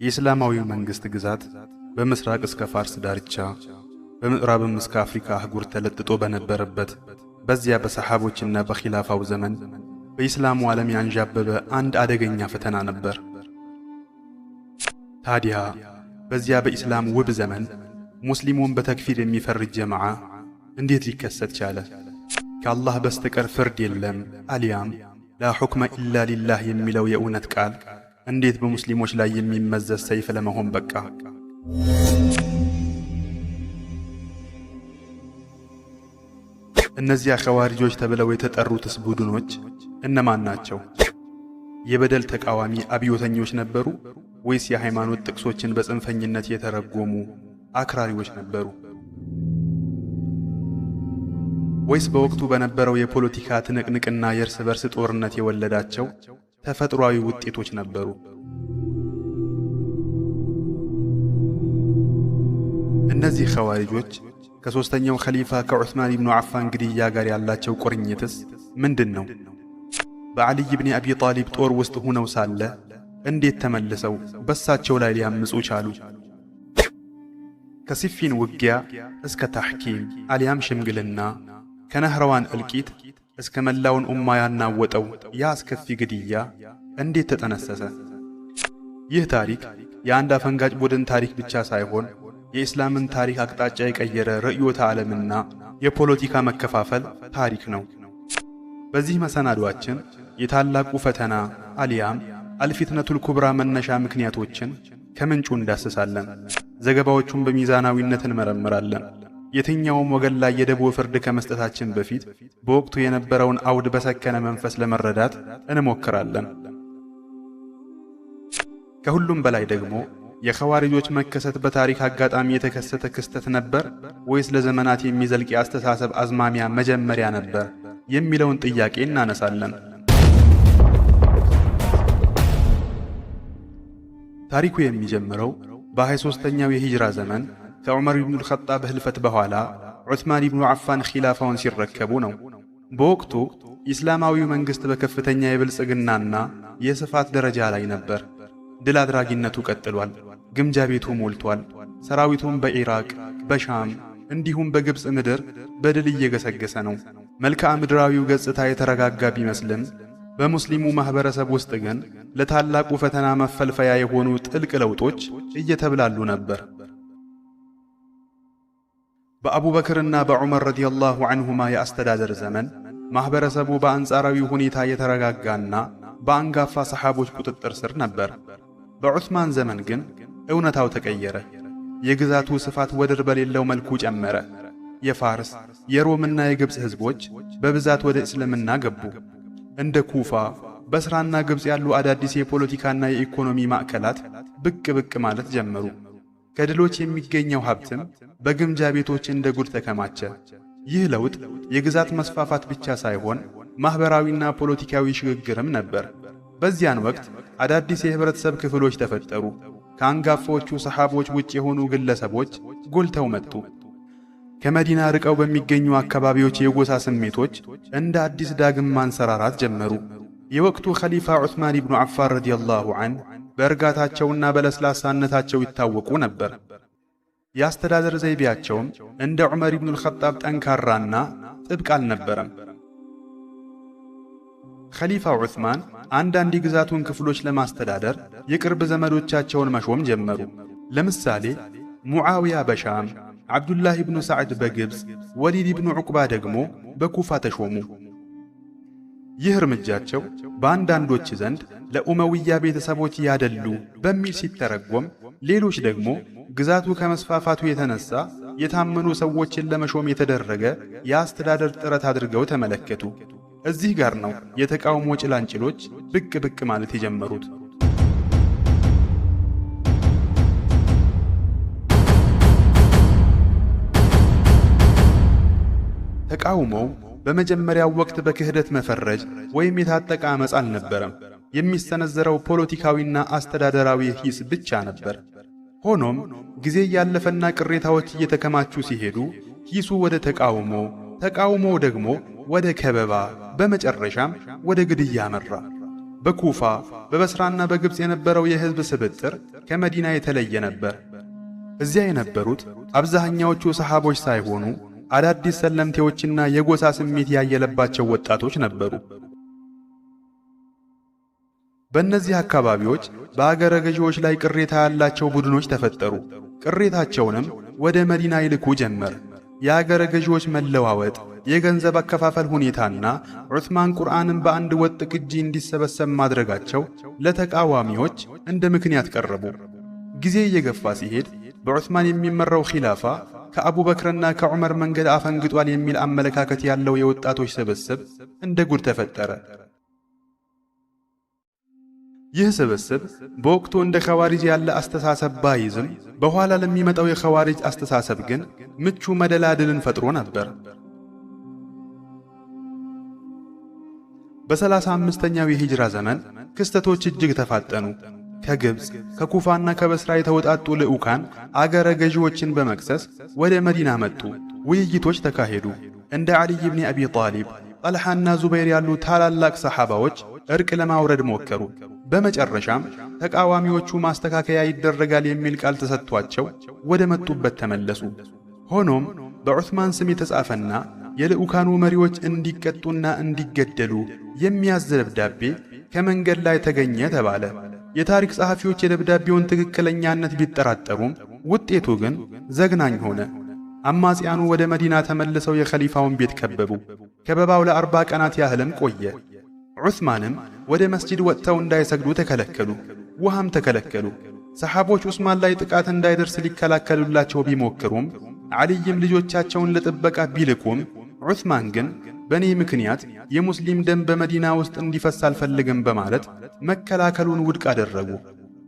የእስላማዊው መንግስት ግዛት በምስራቅ እስከ ፋርስ ዳርቻ በምዕራብም እስከ አፍሪካ አህጉር ተለጥጦ በነበረበት በዚያ በሰሃቦችና በኺላፋው ዘመን በእስላሙ ዓለም ያንዣበበ አንድ አደገኛ ፈተና ነበር። ታዲያ በዚያ በእስላም ውብ ዘመን ሙስሊሙን በተክፊር የሚፈርጅ ጀማዓ እንዴት ሊከሰት ቻለ? ከአላህ በስተቀር ፍርድ የለም አልያም ላ ሑክመ ኢላ ሊላህ የሚለው የእውነት ቃል እንዴት በሙስሊሞች ላይ የሚመዘዝ ሰይፍ ለመሆን በቃ? እነዚያ ኸዋሪጆች ተብለው የተጠሩትስ ቡድኖች እነማን ናቸው? የበደል ተቃዋሚ አብዮተኞች ነበሩ ወይስ የሃይማኖት ጥቅሶችን በጽንፈኝነት የተረጎሙ አክራሪዎች ነበሩ? ወይስ በወቅቱ በነበረው የፖለቲካ ትንቅንቅና የእርስ በርስ ጦርነት የወለዳቸው ተፈጥሯዊ ውጤቶች ነበሩ? እነዚህ ኸዋሪጆች ከሦስተኛው ኸሊፋ ከዑስማን ኢብኑ ዓፋን ግድያ ጋር ያላቸው ቁርኝትስ ምንድን ነው? በዓልይ ብን አቢ ጣሊብ ጦር ውስጥ ሆነው ሳለ እንዴት ተመልሰው በሳቸው ላይ ሊያምፁ ቻሉ? ከሲፊን ውጊያ እስከ ታሕኪም አልያም ሽምግልና፣ ከነህረዋን እልቂት እስከ መላውን ኡማ ያናወጠው ያ አስከፊ ግድያ እንዴት ተጠነሰሰ? ይህ ታሪክ የአንድ አፈንጋጭ ቡድን ታሪክ ብቻ ሳይሆን የእስላምን ታሪክ አቅጣጫ የቀየረ ርዕዮተ ዓለምና የፖለቲካ መከፋፈል ታሪክ ነው። በዚህ መሰናዷችን የታላቁ ፈተና አልያም አልፊትነቱል ኩብራ መነሻ ምክንያቶችን ከምንጩ እንዳስሳለን። ዘገባዎቹን በሚዛናዊነት እንመረምራለን። የትኛውም ወገን ላይ የደቦ ፍርድ ከመስጠታችን በፊት በወቅቱ የነበረውን አውድ በሰከነ መንፈስ ለመረዳት እንሞክራለን። ከሁሉም በላይ ደግሞ የኸዋሪጆች መከሰት በታሪክ አጋጣሚ የተከሰተ ክስተት ነበር ወይስ ለዘመናት የሚዘልቅ የአስተሳሰብ አዝማሚያ መጀመሪያ ነበር የሚለውን ጥያቄ እናነሳለን። ታሪኩ የሚጀምረው በ23ኛው የሂጅራ ዘመን ከዑመር ኢብኑል ኸጣብ ህልፈት በኋላ ዑስማን ኢብኑ ዓፋን ኺላፋውን ሲረከቡ ነው። በወቅቱ ኢስላማዊው መንግሥት በከፍተኛ የብልጽግናና የስፋት ደረጃ ላይ ነበር። ድል አድራጊነቱ ቀጥሏል። ግምጃ ቤቱ ሞልቷል። ሰራዊቱም በኢራቅ፣ በሻም እንዲሁም በግብፅ ምድር በድል እየገሰገሰ ነው። መልክዓ ምድራዊው ገጽታ የተረጋጋ ቢመስልም በሙስሊሙ ማህበረሰብ ውስጥ ግን ለታላቁ ፈተና መፈልፈያ የሆኑ ጥልቅ ለውጦች እየተብላሉ ነበር። በአቡበክርና በዑመር ረዲየላሁ ዐንሁማ የአስተዳደር ዘመን ማህበረሰቡ በአንጻራዊ ሁኔታ የተረጋጋና በአንጋፋ ሰሓቦች ቁጥጥር ስር ነበር። በዑስማን ዘመን ግን እውነታው ተቀየረ። የግዛቱ ስፋት ወደር በሌለው መልኩ ጨመረ። የፋርስ የሮምና የግብፅ ህዝቦች በብዛት ወደ እስልምና ገቡ። እንደ ኩፋ፣ በስራና ግብፅ ያሉ አዳዲስ የፖለቲካና የኢኮኖሚ ማዕከላት ብቅ ማለት ጀመሩ። ከድሎች የሚገኘው ሀብትም በግምጃ ቤቶች እንደ ጉድ ተከማቸ። ይህ ለውጥ የግዛት መስፋፋት ብቻ ሳይሆን ማህበራዊና ፖለቲካዊ ሽግግርም ነበር። በዚያን ወቅት አዳዲስ የህብረተሰብ ክፍሎች ተፈጠሩ። ከአንጋፋዎቹ ሰሓቦች ውጭ የሆኑ ግለሰቦች ጎልተው መጡ። ከመዲና ርቀው በሚገኙ አካባቢዎች የጎሳ ስሜቶች እንደ አዲስ ዳግም ማንሰራራት ጀመሩ። የወቅቱ ኸሊፋ ዑስማን ኢብኑ ዓፋን ረዲየላሁ ዐንሁ በእርጋታቸውና በለስላሳነታቸው ይታወቁ ነበር። የአስተዳደር ዘይቤያቸውም እንደ ዑመር ኢብኑል ኸጣብ ጠንካራና ጥብቅ አልነበረም። ኸሊፋው ዑስማን አንዳንድ የግዛቱን ክፍሎች ለማስተዳደር የቅርብ ዘመዶቻቸውን መሾም ጀመሩ። ለምሳሌ ሙዓዊያ በሻም፣ ዓብዱላህ ኢብኑ ሰዕድ በግብፅ፣ ወሊድ ኢብኑ ዑቅባ ደግሞ በኩፋ ተሾሙ። ይህ እርምጃቸው በአንዳንዶች ዘንድ ለኡመውያ ቤተሰቦች ያደሉ በሚል ሲተረጎም፣ ሌሎች ደግሞ ግዛቱ ከመስፋፋቱ የተነሳ የታመኑ ሰዎችን ለመሾም የተደረገ የአስተዳደር ጥረት አድርገው ተመለከቱ። እዚህ ጋር ነው የተቃውሞ ጭላንጭሎች ብቅ ማለት የጀመሩት። ተቃውሞው በመጀመሪያው ወቅት በክህደት መፈረጅ ወይም የታጠቀ አመፅ አልነበረም። የሚሰነዘረው ፖለቲካዊና አስተዳደራዊ ሂስ ብቻ ነበር። ሆኖም ጊዜ ያለፈና ቅሬታዎች እየተከማቹ ሲሄዱ ሂሱ ወደ ተቃውሞው ደግሞ ወደ ከበባ፣ በመጨረሻም ወደ ግድያ አመራ። በኩፋ በበስራና በግብፅ የነበረው የሕዝብ ስብጥር ከመዲና የተለየ ነበር። እዚያ የነበሩት አብዛኛዎቹ ሰሃቦች ሳይሆኑ አዳዲስ ሰለምቴዎችና የጎሳ ስሜት ያየለባቸው ወጣቶች ነበሩ። በእነዚህ አካባቢዎች በአገረ ገዢዎች ላይ ቅሬታ ያላቸው ቡድኖች ተፈጠሩ። ቅሬታቸውንም ወደ መዲና ይልኩ ጀመር። የአገረ ገዢዎች መለዋወጥ፣ የገንዘብ አከፋፈል ሁኔታና ዑስማን ቁርአንን በአንድ ወጥ ቅጂ እንዲሰበሰብ ማድረጋቸው ለተቃዋሚዎች እንደ ምክንያት ቀረቡ። ጊዜ እየገፋ ሲሄድ በዑስማን የሚመራው ኺላፋ ከአቡበክርና ከዑመር መንገድ አፈንግጧል የሚል አመለካከት ያለው የወጣቶች ስብስብ እንደ ጉድ ተፈጠረ። ይህ ስብስብ በወቅቱ እንደ ኸዋሪጅ ያለ አስተሳሰብ ባይዝም በኋላ ለሚመጣው የኸዋሪጅ አስተሳሰብ ግን ምቹ መደላድልን ፈጥሮ ነበር። በ35ኛው የሂጅራ ዘመን ክስተቶች እጅግ ተፋጠኑ። ከግብፅ ከኩፋና ከበስራ የተወጣጡ ልዑካን አገረ ገዢዎችን በመክሰስ ወደ መዲና መጡ። ውይይቶች ተካሄዱ። እንደ ዓሊይ ብን አቢ ጣሊብ፣ ጠልሓና ዙበይር ያሉ ታላላቅ ሰሓባዎች እርቅ ለማውረድ ሞከሩ። በመጨረሻም ተቃዋሚዎቹ ማስተካከያ ይደረጋል የሚል ቃል ተሰጥቷቸው ወደ መጡበት ተመለሱ። ሆኖም በዑስማን ስም የተጻፈና የልዑካኑ መሪዎች እንዲቀጡና እንዲገደሉ የሚያዝ ደብዳቤ ከመንገድ ላይ ተገኘ ተባለ። የታሪክ ጸሐፊዎች የደብዳቤውን ትክክለኛነት ቢጠራጠሩም ውጤቱ ግን ዘግናኝ ሆነ። አማጽያኑ ወደ መዲና ተመልሰው የኸሊፋውን ቤት ከበቡ። ከበባው ለ40 ቀናት ያህልም ቆየ። ዑስማንም ወደ መስጂድ ወጥተው እንዳይሰግዱ ተከለከሉ። ውሃም ተከለከሉ። ሰሓቦች ዑስማን ላይ ጥቃት እንዳይደርስ ሊከላከሉላቸው ቢሞክሩም ዓሊይም ልጆቻቸውን ለጥበቃ ቢልኩም ዑስማን ግን በእኔ ምክንያት የሙስሊም ደም በመዲና ውስጥ እንዲፈስ አልፈልግም በማለት መከላከሉን ውድቅ አደረጉ።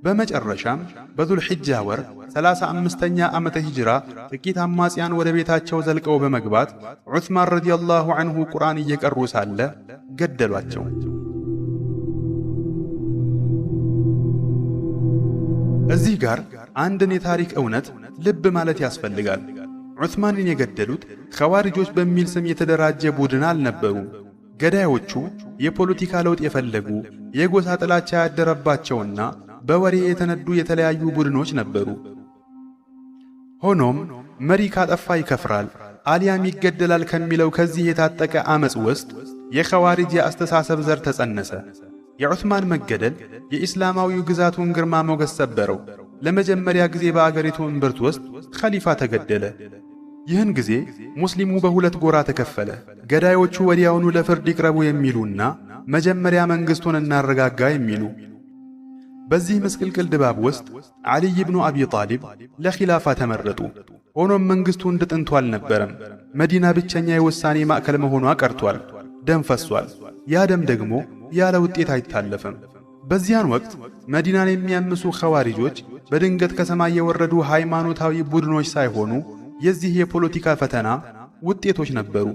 በመጨረሻም በዙልሒጃ ወር 35ኛ ዓመተ ሂጅራ ጥቂት አማጽያን ወደ ቤታቸው ዘልቀው በመግባት ዑስማን ረዲየላሁ ዐንሁ ቁርአን እየቀሩ ሳለ ገደሏቸው። እዚህ ጋር አንድን የታሪክ እውነት ልብ ማለት ያስፈልጋል። ዑስማንን የገደሉት ኸዋሪጆች በሚል ስም የተደራጀ ቡድን አልነበሩም። ገዳዮቹ የፖለቲካ ለውጥ የፈለጉ የጎሳ ጥላቻ ያደረባቸውና በወሬ የተነዱ የተለያዩ ቡድኖች ነበሩ። ሆኖም መሪ ካጠፋ ይከፍራል አሊያም ይገደላል ከሚለው ከዚህ የታጠቀ አመጽ ውስጥ የኸዋሪጅ የአስተሳሰብ ዘር ተጸነሰ። የዑስማን መገደል የኢስላማዊው ግዛቱን ግርማ ሞገስ ሰበረው። ለመጀመሪያ ጊዜ በአገሪቱ እምብርት ውስጥ ኸሊፋ ተገደለ። ይህን ጊዜ ሙስሊሙ በሁለት ጎራ ተከፈለ። ገዳዮቹ ወዲያውኑ ለፍርድ ይቅረቡ የሚሉና መጀመሪያ መንግሥቱን እናረጋጋ የሚሉ። በዚህ ምስቅልቅል ድባብ ውስጥ ዓሊይ ብኑ አቢ ጣሊብ ለኺላፋ ተመረጡ። ሆኖም መንግሥቱ እንደ ጥንቱ አልነበረም። መዲና ብቸኛ የውሳኔ ማዕከል መሆኗ ቀርቷል። ደም ፈሷል። ያ ደም ደግሞ ያለ ውጤት አይታለፍም። በዚያን ወቅት መዲናን የሚያምሱ ኸዋሪጆች በድንገት ከሰማይ የወረዱ ሃይማኖታዊ ቡድኖች ሳይሆኑ የዚህ የፖለቲካ ፈተና ውጤቶች ነበሩ።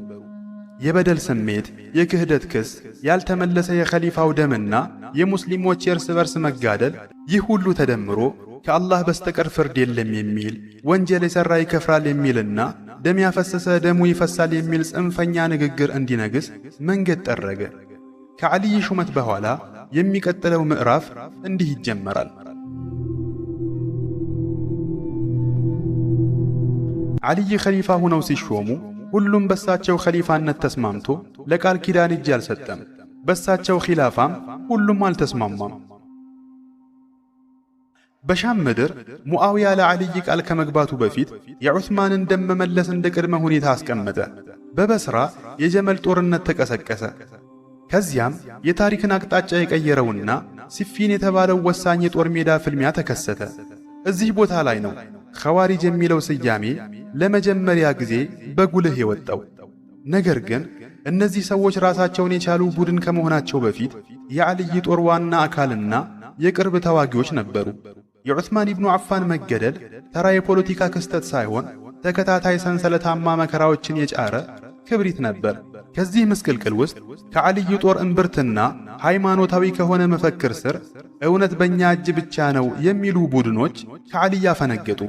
የበደል ስሜት፣ የክህደት ክስ፣ ያልተመለሰ የኸሊፋው ደምና የሙስሊሞች የእርስ በርስ መጋደል፣ ይህ ሁሉ ተደምሮ ከአላህ በስተቀር ፍርድ የለም የሚል፣ ወንጀል የሠራ ይከፍራል የሚልና ደም ያፈሰሰ ደሙ ይፈሳል የሚል ጽንፈኛ ንግግር እንዲነግስ መንገድ ጠረገ። ከዓሊይ ሹመት በኋላ የሚቀጥለው ምዕራፍ እንዲህ ይጀመራል። ዓሊይ ኸሊፋ ሆነው ሲሾሙ ሁሉም በሳቸው ኸሊፋነት ተስማምቶ ለቃል ኪዳን እጅ አልሰጠም። በሳቸው ኺላፋም ሁሉም አልተስማማም። በሻም ምድር ሙዓዊያ ለዓሊይ ቃል ከመግባቱ በፊት የዑስማንን ደም መመለስ እንደ ቅድመ ሁኔታ አስቀመጠ። በበስራ የጀመል ጦርነት ተቀሰቀሰ። ከዚያም የታሪክን አቅጣጫ የቀየረውና ሲፊን የተባለው ወሳኝ የጦር ሜዳ ፍልሚያ ተከሰተ። እዚህ ቦታ ላይ ነው ኸዋሪጅ የሚለው ስያሜ ለመጀመሪያ ጊዜ በጉልህ የወጣው። ነገር ግን እነዚህ ሰዎች ራሳቸውን የቻሉ ቡድን ከመሆናቸው በፊት የዓሊይ ጦር ዋና አካልና የቅርብ ተዋጊዎች ነበሩ። የዑስማን ኢብኑ አፋን መገደል ተራ የፖለቲካ ክስተት ሳይሆን ተከታታይ ሰንሰለታማ መከራዎችን የጫረ ክብሪት ነበር። ከዚህ ምስቅልቅል ውስጥ ከዓሊይ ጦር እምብርትና ሃይማኖታዊ ከሆነ መፈክር ስር እውነት በእኛ እጅ ብቻ ነው የሚሉ ቡድኖች ከዓሊይ አፈነገጡ።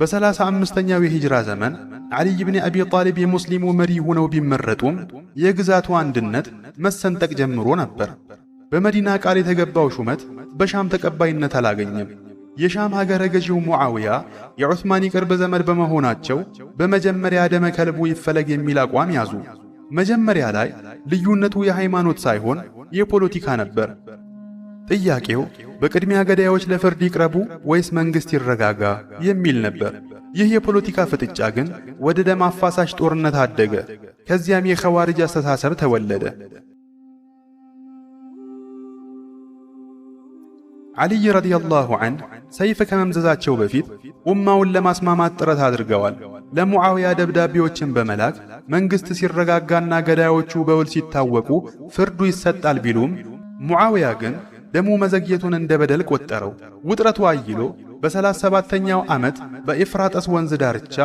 በ35ኛው የሂጅራ ዘመን ዓሊ ብን አቢ ጣሊብ የሙስሊሙ መሪ ሆነው ቢመረጡም የግዛቱ አንድነት መሰንጠቅ ጀምሮ ነበር። በመዲና ቃል የተገባው ሹመት በሻም ተቀባይነት አላገኘም። የሻም ሀገረ ገዢው ሙዓዊያ የዑስማን ቅርብ ዘመድ በመሆናቸው በመጀመሪያ ደመ ከልቡ ይፈለግ የሚል አቋም ያዙ። መጀመሪያ ላይ ልዩነቱ የሃይማኖት ሳይሆን የፖለቲካ ነበር። ጥያቄው በቅድሚያ ገዳዮች ለፍርድ ይቅረቡ ወይስ መንግስት ይረጋጋ የሚል ነበር። ይህ የፖለቲካ ፍጥጫ ግን ወደ ደም አፋሳሽ ጦርነት አደገ። ከዚያም የኸዋሪጅ አስተሳሰብ ተወለደ። ዓሊ ረዲየላሁ ዐንሁ ሰይፍ ከመምዘዛቸው በፊት ኡማውን ለማስማማት ጥረት አድርገዋል። ለሙዓዊያ ደብዳቤዎችን በመላክ መንግስት ሲረጋጋና ገዳዮቹ በውል ሲታወቁ ፍርዱ ይሰጣል ቢሉም ሙዓዊያ ግን ደሙ መዘግየቱን እንደ በደል ቆጠረው። ውጥረቱ አይሎ በ37ኛው ዓመት በኤፍራጠስ ወንዝ ዳርቻ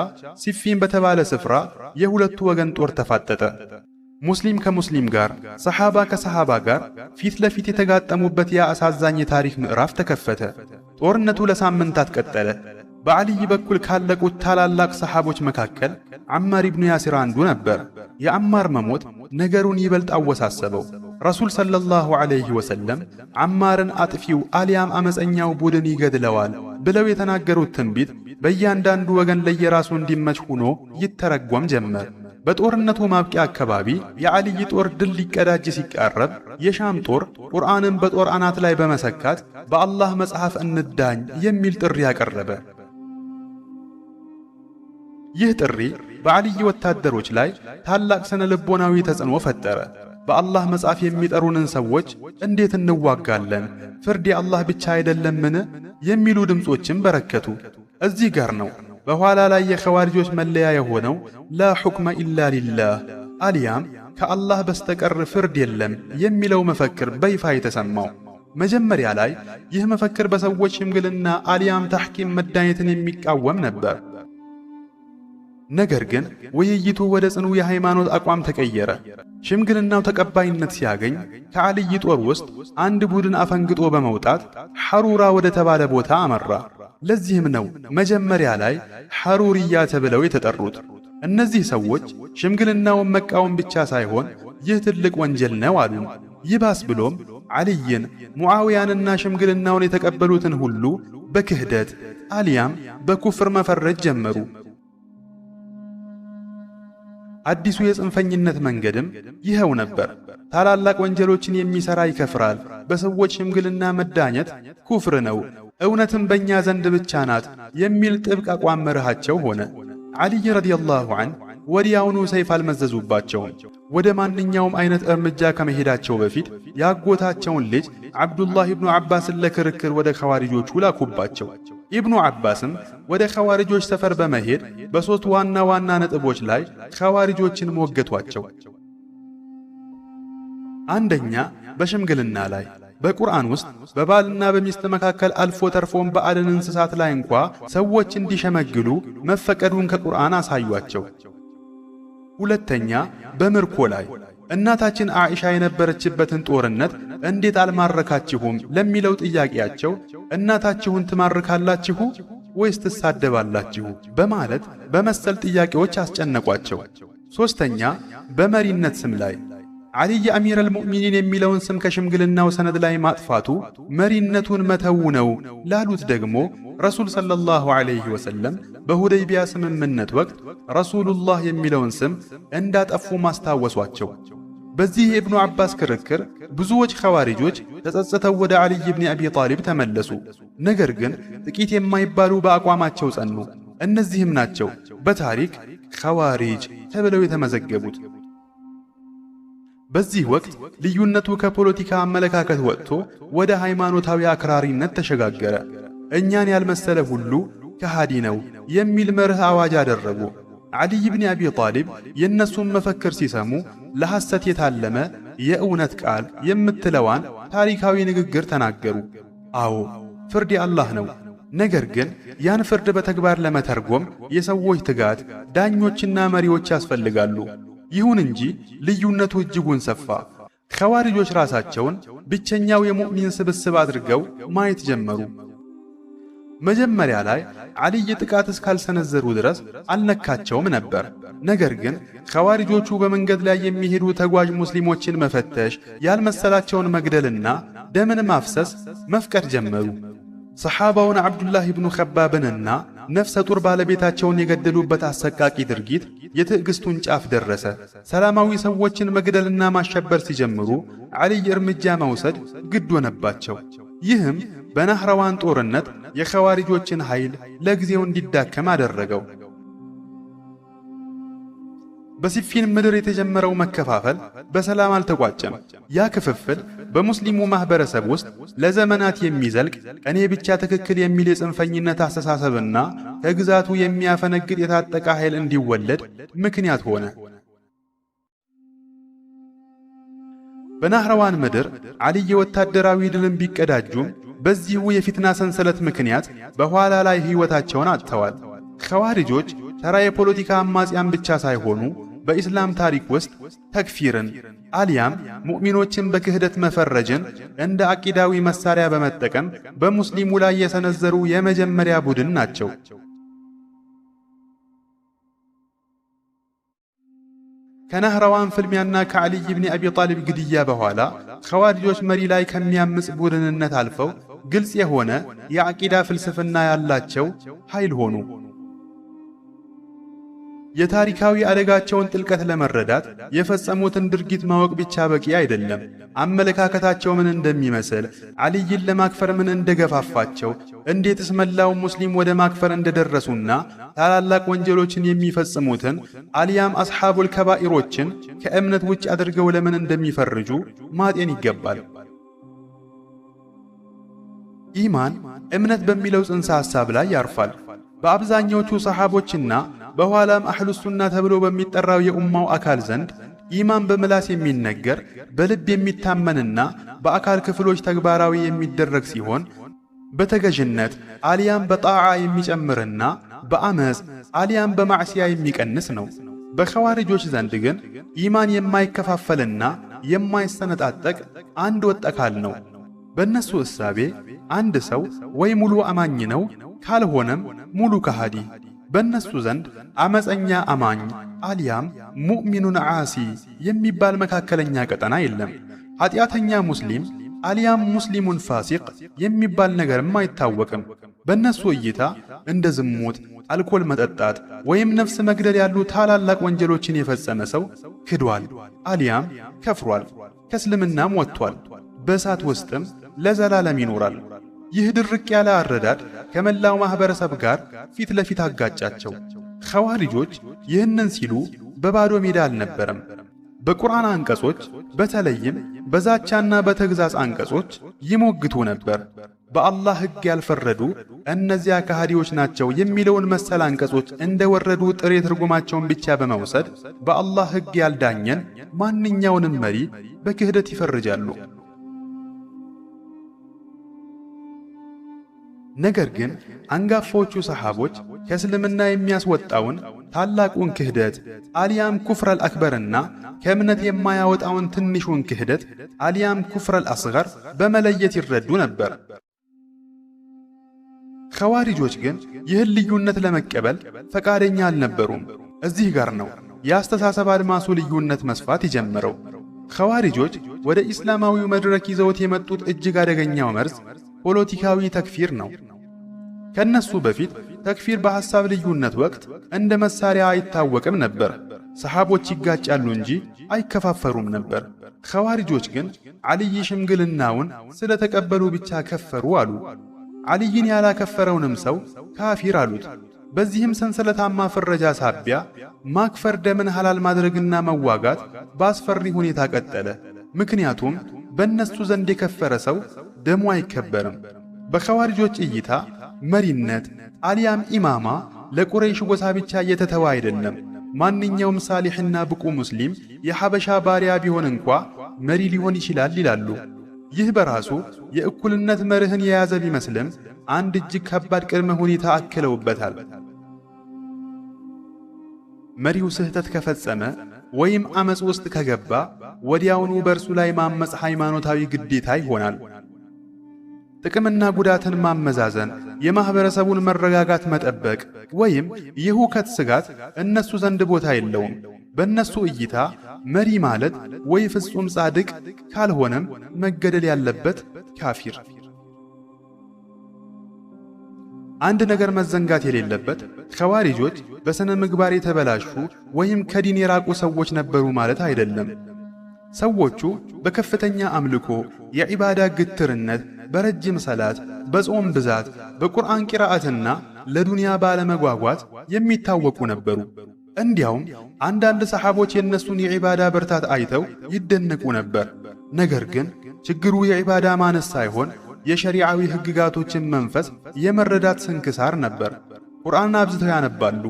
ሲፊን በተባለ ስፍራ የሁለቱ ወገን ጦር ተፋጠጠ። ሙስሊም ከሙስሊም ጋር፣ ሰሓባ ከሰሓባ ጋር ፊት ለፊት የተጋጠሙበት ያ አሳዛኝ የታሪክ ምዕራፍ ተከፈተ። ጦርነቱ ለሳምንታት ቀጠለ። በዓልይ በኩል ካለቁት ታላላቅ ሰሓቦች መካከል ዓማር ኢብኑ ያሲር አንዱ ነበር። የዓማር መሞት ነገሩን ይበልጥ አወሳሰበው። ረሱል ሰለላሁ ዐለይሂ ወሰለም ዓማርን አጥፊው አልያም አመፀኛው ቡድን ይገድለዋል ብለው የተናገሩት ትንቢት በእያንዳንዱ ወገን ለየራሱ እንዲመች ሆኖ ይተረጎም ጀመር። በጦርነቱ ማብቂያ አካባቢ የዓልይ ጦር ድል ሊቀዳጅ ሲቃረብ የሻም ጦር ቁርአንን በጦር አናት ላይ በመሰካት በአላህ መጽሐፍ እንዳኝ የሚል ጥሪ ያቀረበ። ይህ ጥሪ በዓልይ ወታደሮች ላይ ታላቅ ስነ ልቦናዊ ተጽዕኖ ፈጠረ። በአላህ መጽሐፍ የሚጠሩንን ሰዎች እንዴት እንዋጋለን? ፍርድ የአላህ ብቻ አይደለምን? የሚሉ ድምጾችን በረከቱ። እዚህ ጋር ነው በኋላ ላይ የኸዋሪጆች መለያ የሆነው ላ ሑክመ ኢላ ሊላህ አልያም ከአላህ በስተቀር ፍርድ የለም የሚለው መፈክር በይፋ የተሰማው። መጀመሪያ ላይ ይህ መፈክር በሰዎች ሽምግልና አልያም ታሕኪም መዳኘትን የሚቃወም ነበር። ነገር ግን ውይይቱ ወደ ጽኑ የሃይማኖት አቋም ተቀየረ። ሽምግልናው ተቀባይነት ሲያገኝ ከዓልይ ጦር ውስጥ አንድ ቡድን አፈንግጦ በመውጣት ሐሩራ ወደ ተባለ ቦታ አመራ። ለዚህም ነው መጀመሪያ ላይ ሐሩርያ ተብለው የተጠሩት። እነዚህ ሰዎች ሽምግልናውን መቃወም ብቻ ሳይሆን ይህ ትልቅ ወንጀል ነው አሉ። ይባስ ብሎም ዓልይን፣ ሙዓዊያንና ሽምግልናውን የተቀበሉትን ሁሉ በክህደት አልያም በኩፍር መፈረጅ ጀመሩ። አዲሱ የጽንፈኝነት መንገድም ይኸው ነበር። ታላላቅ ወንጀሎችን የሚሰራ ይከፍራል፣ በሰዎች ሽምግልና መዳኘት ኩፍር ነው፣ እውነትም በእኛ ዘንድ ብቻ ናት የሚል ጥብቅ አቋም መርሃቸው ሆነ። ዓልይ ረዲየላሁ ዐንሁ ወዲያውኑ ሰይፍ አልመዘዙባቸውም። ወደ ማንኛውም አይነት እርምጃ ከመሄዳቸው በፊት ያጎታቸውን ልጅ ዓብዱላህ ኢብኑ ዓባስን ለክርክር ወደ ኸዋሪጆቹ ላኩባቸው። ኢብኑ ዓባስም ወደ ኸዋሪጆች ሰፈር በመሄድ በሦስት ዋና ዋና ነጥቦች ላይ ኸዋሪጆችን ሞገቷቸው። አንደኛ፣ በሽምግልና ላይ በቁርአን ውስጥ በባልና በሚስት መካከል አልፎ ተርፎም በአደን እንስሳት ላይ እንኳ ሰዎች እንዲሸመግሉ መፈቀዱን ከቁርአን አሳዩአቸው። ሁለተኛ፣ በምርኮ ላይ እናታችን አኢሻ የነበረችበትን ጦርነት እንዴት አልማረካችሁም ለሚለው ጥያቄያቸው እናታችሁን ትማርካላችሁ ወይስ ትሳደባላችሁ በማለት በመሰል ጥያቄዎች አስጨነቋቸው። ሦስተኛ፣ በመሪነት ስም ላይ ዓልይ አሚረል ሙእሚኒን የሚለውን ስም ከሽምግልናው ሰነድ ላይ ማጥፋቱ መሪነቱን መተው ነው ላሉት ደግሞ ረሱል ሰለላሁ ዐለይሂ ወሰለም በሁደይቢያ ስምምነት ወቅት ረሱሉላህ የሚለውን ስም እንዳጠፉ ማስታወሷቸው። በዚህ የኢብኑ ዓባስ ክርክር ብዙዎች ኸዋሪጆች ተጸጽተው ወደ ዓልይ ብን አቢ ጣሊብ ተመለሱ። ነገር ግን ጥቂት የማይባሉ በአቋማቸው ጸኑ። እነዚህም ናቸው በታሪክ ኸዋሪጅ ተብለው የተመዘገቡት። በዚህ ወቅት ልዩነቱ ከፖለቲካ አመለካከት ወጥቶ ወደ ሃይማኖታዊ አክራሪነት ተሸጋገረ። እኛን ያልመሰለ ሁሉ ከሃዲ ነው የሚል መርህ አዋጅ አደረጉ። ዓልይ ብን አቢ ጣሊብ የእነሱን መፈክር ሲሰሙ ለሐሰት የታለመ የእውነት ቃል የምትለዋን ታሪካዊ ንግግር ተናገሩ። አዎ ፍርድ የአላህ ነው። ነገር ግን ያን ፍርድ በተግባር ለመተርጎም የሰዎች ትጋት፣ ዳኞችና መሪዎች ያስፈልጋሉ። ይሁን እንጂ ልዩነቱ እጅጉን ሰፋ። ኸዋሪጆች ራሳቸውን ብቸኛው የሙእሚን ስብስብ አድርገው ማየት ጀመሩ። መጀመሪያ ላይ ዓልይ ጥቃት እስካልሰነዘሩ ድረስ አልነካቸውም ነበር። ነገር ግን ኸዋሪጆቹ በመንገድ ላይ የሚሄዱ ተጓዥ ሙስሊሞችን መፈተሽ፣ ያልመሰላቸውን መግደልና ደምን ማፍሰስ መፍቀድ ጀመሩ። ሰሓባውን ዓብዱላህ ኢብኑ ኸባብንና ነፍሰ ጡር ባለቤታቸውን የገደሉበት አሰቃቂ ድርጊት የትዕግስቱን ጫፍ ደረሰ። ሰላማዊ ሰዎችን መግደልና ማሸበር ሲጀምሩ ዓልይ እርምጃ መውሰድ ግድ ሆነባቸው። ይህም በናህራዋን ጦርነት የኸዋሪጆችን ኃይል ለጊዜው እንዲዳከም አደረገው። በሲፊን ምድር የተጀመረው መከፋፈል በሰላም አልተቋጨም። ያ ክፍፍል በሙስሊሙ ማህበረሰብ ውስጥ ለዘመናት የሚዘልቅ እኔ ብቻ ትክክል የሚል የጽንፈኝነት አስተሳሰብና ከግዛቱ የሚያፈነግጥ የታጠቀ ኃይል እንዲወለድ ምክንያት ሆነ። በናህራዋን ምድር ዓልይ ወታደራዊ ድልን ቢቀዳጁም በዚሁ የፊትና ሰንሰለት ምክንያት በኋላ ላይ ሕይወታቸውን አጥተዋል። ኸዋሪጆች ተራ የፖለቲካ አማጽያን ብቻ ሳይሆኑ በኢስላም ታሪክ ውስጥ ተክፊርን አልያም ሙእሚኖችን በክህደት መፈረጅን እንደ አቂዳዊ መሳሪያ በመጠቀም በሙስሊሙ ላይ የሰነዘሩ የመጀመሪያ ቡድን ናቸው። ከናህራዋን ፍልሚያና ከዓልይ ብን አቢ ጣሊብ ግድያ በኋላ ኸዋሪጆች መሪ ላይ ከሚያምጽ ቡድንነት አልፈው ግልጽ የሆነ የአቂዳ ፍልስፍና ያላቸው ኃይል ሆኑ። የታሪካዊ አደጋቸውን ጥልቀት ለመረዳት የፈጸሙትን ድርጊት ማወቅ ብቻ በቂ አይደለም። አመለካከታቸው ምን እንደሚመስል፣ ዓልይን ለማክፈር ምን እንደገፋፋቸው፣ እንዴትስ መላው ሙስሊም ወደ ማክፈር እንደደረሱና ታላላቅ ወንጀሎችን የሚፈጽሙትን አልያም አስሓቡል ከባኢሮችን ከእምነት ውጭ አድርገው ለምን እንደሚፈርጁ ማጤን ይገባል። ኢማን እምነት በሚለው ጽንሰ ሐሳብ ላይ ያርፋል። በአብዛኞቹ ሰሓቦችና በኋላም አህሉ ሱና ተብሎ በሚጠራው የኡማው አካል ዘንድ ኢማን በምላስ የሚነገር በልብ የሚታመንና በአካል ክፍሎች ተግባራዊ የሚደረግ ሲሆን በተገዥነት አልያም በጣዓ የሚጨምርና በአመፅ አልያም በማዕሲያ የሚቀንስ ነው። በኸዋሪጆች ዘንድ ግን ኢማን የማይከፋፈልና የማይሰነጣጠቅ አንድ ወጥ አካል ነው። በእነሱ እሳቤ አንድ ሰው ወይ ሙሉ አማኝ ነው፣ ካልሆነም ሙሉ ከሃዲ። በእነሱ ዘንድ አመፀኛ አማኝ አልያም ሙእሚኑን ዓሲ የሚባል መካከለኛ ቀጠና የለም። ኃጢአተኛ ሙስሊም አልያም ሙስሊሙን ፋሲቅ የሚባል ነገርም አይታወቅም። በእነሱ እይታ እንደ ዝሙት፣ አልኮል መጠጣት ወይም ነፍስ መግደል ያሉ ታላላቅ ወንጀሎችን የፈጸመ ሰው ክዷል አልያም ከፍሯል፣ ከእስልምናም ወጥቷል፣ በእሳት ውስጥም ለዘላለም ይኖራል። ይህ ድርቅ ያለ አረዳድ ከመላው ማህበረሰብ ጋር ፊት ለፊት አጋጫቸው። ኸዋሪጆች ይህንን ሲሉ በባዶ ሜዳ አልነበረም። በቁርአን አንቀጾች በተለይም በዛቻና በተግዛዝ አንቀጾች ይሞግቱ ነበር። በአላህ ሕግ ያልፈረዱ እነዚያ ከሃዲዎች ናቸው የሚለውን መሰል አንቀጾች እንደወረዱ ጥሬ ትርጉማቸውን ብቻ በመውሰድ በአላህ ሕግ ያልዳኘን ማንኛውንም መሪ በክህደት ይፈርጃሉ። ነገር ግን አንጋፋዎቹ ሰሓቦች ከእስልምና የሚያስወጣውን ታላቁን ክህደት አልያም ኩፍረል አክበርና ከእምነት የማያወጣውን ትንሹን ክህደት አልያም ኩፍረል አስገር በመለየት ይረዱ ነበር። ኸዋሪጆች ግን ይህን ልዩነት ለመቀበል ፈቃደኛ አልነበሩም። እዚህ ጋር ነው የአስተሳሰብ አድማሱ ልዩነት መስፋት የጀመረው። ኸዋሪጆች ወደ ኢስላማዊው መድረክ ይዘውት የመጡት እጅግ አደገኛው መርዝ ፖለቲካዊ ተክፊር ነው። ከነሱ በፊት ተክፊር በሐሳብ ልዩነት ወቅት እንደ መሳሪያ አይታወቅም ነበር። ሰሓቦች ይጋጫሉ እንጂ አይከፋፈሩም ነበር። ኸዋሪጆች ግን ዓልይ ሽምግልናውን ስለተቀበሉ ብቻ ከፈሩ አሉ። ዓልይን ያላከፈረውንም ሰው ካፊር አሉት። በዚህም ሰንሰለታማ ፍረጃ ሳቢያ ማክፈር፣ ደምን ሐላል ማድረግና መዋጋት በአስፈሪ ሁኔታ ቀጠለ። ምክንያቱም በእነሱ ዘንድ የከፈረ ሰው ደሙ አይከበርም። በኸዋሪጆች እይታ መሪነት አልያም ኢማማ ለቁረይሽ ጎሳ ብቻ እየተተዋ አይደለም። ማንኛውም ሳሊሕና ብቁ ሙስሊም የሐበሻ ባሪያ ቢሆን እንኳ መሪ ሊሆን ይችላል ይላሉ። ይህ በራሱ የእኩልነት መርህን የያዘ ቢመስልም አንድ እጅግ ከባድ ቅድመ ሁኔታ አክለውበታል። መሪው ስህተት ከፈጸመ ወይም አመፅ ውስጥ ከገባ ወዲያውኑ በእርሱ ላይ ማመፅ ሃይማኖታዊ ግዴታ ይሆናል። ጥቅምና ጉዳትን ማመዛዘን የማህበረሰቡን መረጋጋት መጠበቅ ወይም የሁከት ስጋት እነሱ ዘንድ ቦታ የለውም። በእነሱ እይታ መሪ ማለት ወይ ፍጹም ጻድቅ ካልሆነም መገደል ያለበት ካፊር። አንድ ነገር መዘንጋት የሌለበት ኸዋሪጆች በስነ ምግባር የተበላሹ ወይም ከዲን የራቁ ሰዎች ነበሩ ማለት አይደለም። ሰዎቹ በከፍተኛ አምልኮ፣ የዒባዳ ግትርነት፣ በረጅም ሰላት፣ በጾም ብዛት፣ በቁርአን ቂራአትና ለዱንያ ባለመጓጓት የሚታወቁ ነበሩ። እንዲያውም አንዳንድ ሰሓቦች የእነሱን የዒባዳ ብርታት አይተው ይደነቁ ነበር። ነገር ግን ችግሩ የዒባዳ ማነስ ሳይሆን የሸሪዓዊ ሕግጋቶችን መንፈስ የመረዳት ስንክሳር ነበር። ቁርአንን አብዝተው ያነባሉ፣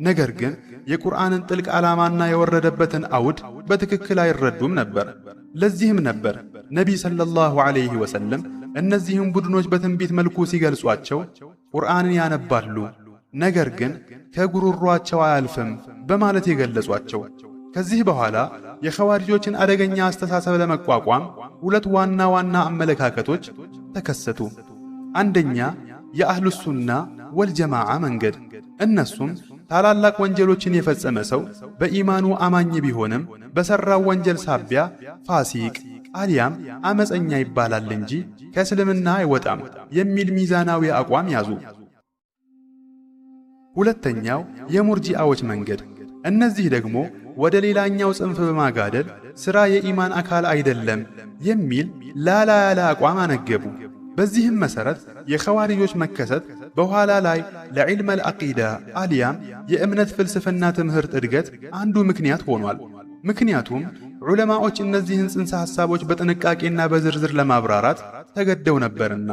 ነገር ግን የቁርአንን ጥልቅ ዓላማና የወረደበትን አውድ በትክክል አይረዱም ነበር። ለዚህም ነበር ነቢይ ሰለላሁ ዐለይሂ ወሰለም እነዚህም ቡድኖች በትንቢት መልኩ ሲገልጿቸው ቁርአንን ያነባሉ፣ ነገር ግን ከጉሮሯቸው አያልፍም በማለት የገለጿቸው። ከዚህ በኋላ የኸዋሪጆችን አደገኛ አስተሳሰብ ለመቋቋም ሁለት ዋና ዋና አመለካከቶች ተከሰቱ። አንደኛ የአህሉ ሱና ወልጀማዓ መንገድ። እነሱም ታላላቅ ወንጀሎችን የፈጸመ ሰው በኢማኑ አማኝ ቢሆንም በሠራው ወንጀል ሳቢያ ፋሲቅ አሊያም አመፀኛ ይባላል እንጂ ከእስልምና አይወጣም የሚል ሚዛናዊ አቋም ያዙ። ሁለተኛው የሙርጂአዎች መንገድ። እነዚህ ደግሞ ወደ ሌላኛው ጽንፍ በማጋደል ሥራ የኢማን አካል አይደለም የሚል ላላ ያለ አቋም አነገቡ። በዚህም መሠረት የኸዋሪጆች መከሰት በኋላ ላይ ለዕልመል አቂዳ አሊያም የእምነት ፍልስፍና ትምህርት እድገት አንዱ ምክንያት ሆኗል። ምክንያቱም ዑለማዎች እነዚህን ጽንሰ ሐሳቦች በጥንቃቄና በዝርዝር ለማብራራት ተገደው ነበርና።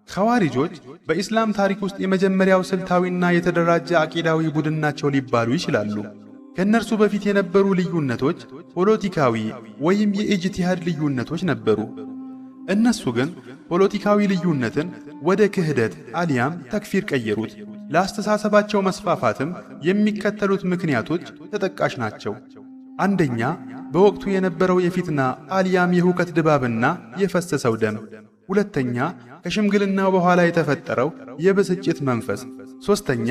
ኸዋሪጆች በኢስላም ታሪክ ውስጥ የመጀመሪያው ስልታዊና የተደራጀ አቂዳዊ ቡድን ናቸው ሊባሉ ይችላሉ። ከእነርሱ በፊት የነበሩ ልዩነቶች ፖለቲካዊ ወይም የኢጅቲሃድ ልዩነቶች ነበሩ። እነሱ ግን ፖለቲካዊ ልዩነትን ወደ ክህደት አሊያም ተክፊር ቀየሩት። ለአስተሳሰባቸው መስፋፋትም የሚከተሉት ምክንያቶች ተጠቃሽ ናቸው። አንደኛ በወቅቱ የነበረው የፊትና አሊያም የሁከት ድባብና የፈሰሰው ደም። ሁለተኛ ከሽምግልናው በኋላ የተፈጠረው የብስጭት መንፈስ። ሦስተኛ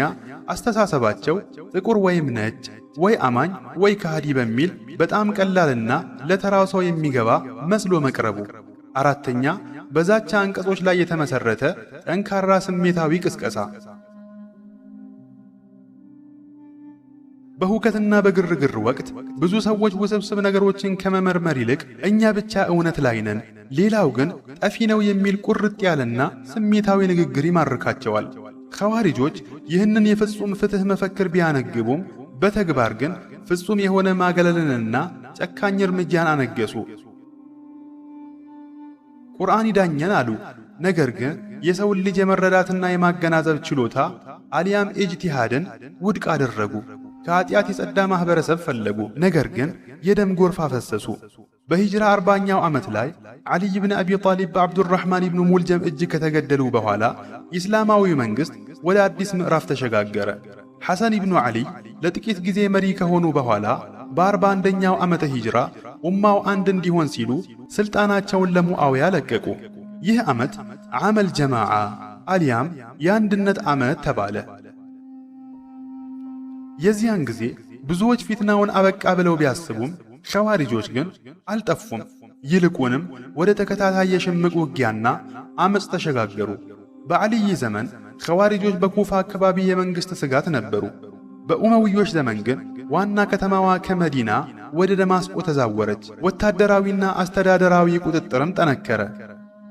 አስተሳሰባቸው ጥቁር ወይም ነጭ፣ ወይ አማኝ ወይ ከሃዲ በሚል በጣም ቀላልና ለተራው ሰው የሚገባ መስሎ መቅረቡ። አራተኛ በዛቻ አንቀጾች ላይ የተመሰረተ ጠንካራ ስሜታዊ ቅስቀሳ። በሁከትና በግርግር ወቅት ብዙ ሰዎች ውስብስብ ነገሮችን ከመመርመር ይልቅ እኛ ብቻ እውነት ላይ ነን፣ ሌላው ግን ጠፊ ነው የሚል ቁርጥ ያለና ስሜታዊ ንግግር ይማርካቸዋል። ኸዋሪጆች ይህንን የፍጹም ፍትሕ መፈክር ቢያነግቡም በተግባር ግን ፍጹም የሆነ ማገለልንና ጨካኝ እርምጃን አነገሱ። ቁርአን ይዳኘን አሉ። ነገር ግን የሰውን ልጅ የመረዳትና የማገናዘብ ችሎታ አሊያም ኢጅቲሃድን ውድቅ አደረጉ። ከኃጢአት የጸዳ ማኅበረሰብ ፈለጉ። ነገር ግን የደም ጎርፍ አፈሰሱ። በሂጅራ 40ኛው ዓመት ላይ ዓሊይ ብን አቢ ጣሊብ በዓብዱራሕማን ብኑ ሙልጀም እጅ ከተገደሉ በኋላ ኢስላማዊ መንግሥት ወደ አዲስ ምዕራፍ ተሸጋገረ። ሐሰን ብኑ ዓሊይ ለጥቂት ጊዜ መሪ ከሆኑ በኋላ በ41ኛው ዓመተ ሂጅራ ኡማው አንድ እንዲሆን ሲሉ ሥልጣናቸውን ለሙዓውያ ለቀቁ። ይህ ዓመት ዓመል ጀማዓ አሊያም የአንድነት ዓመት ተባለ። የዚያን ጊዜ ብዙዎች ፊትናውን አበቃ ብለው ቢያስቡም ኸዋሪጆች ግን አልጠፉም። ይልቁንም ወደ ተከታታይ የሽምቅ ውጊያና ዓመፅ ተሸጋገሩ። በዓሊይ ዘመን ኸዋሪጆች በኩፋ አካባቢ የመንግሥት ስጋት ነበሩ። በኡመውዮች ዘመን ግን ዋና ከተማዋ ከመዲና ወደ ደማስቆ ተዛወረች። ወታደራዊና አስተዳደራዊ ቁጥጥርም ጠነከረ።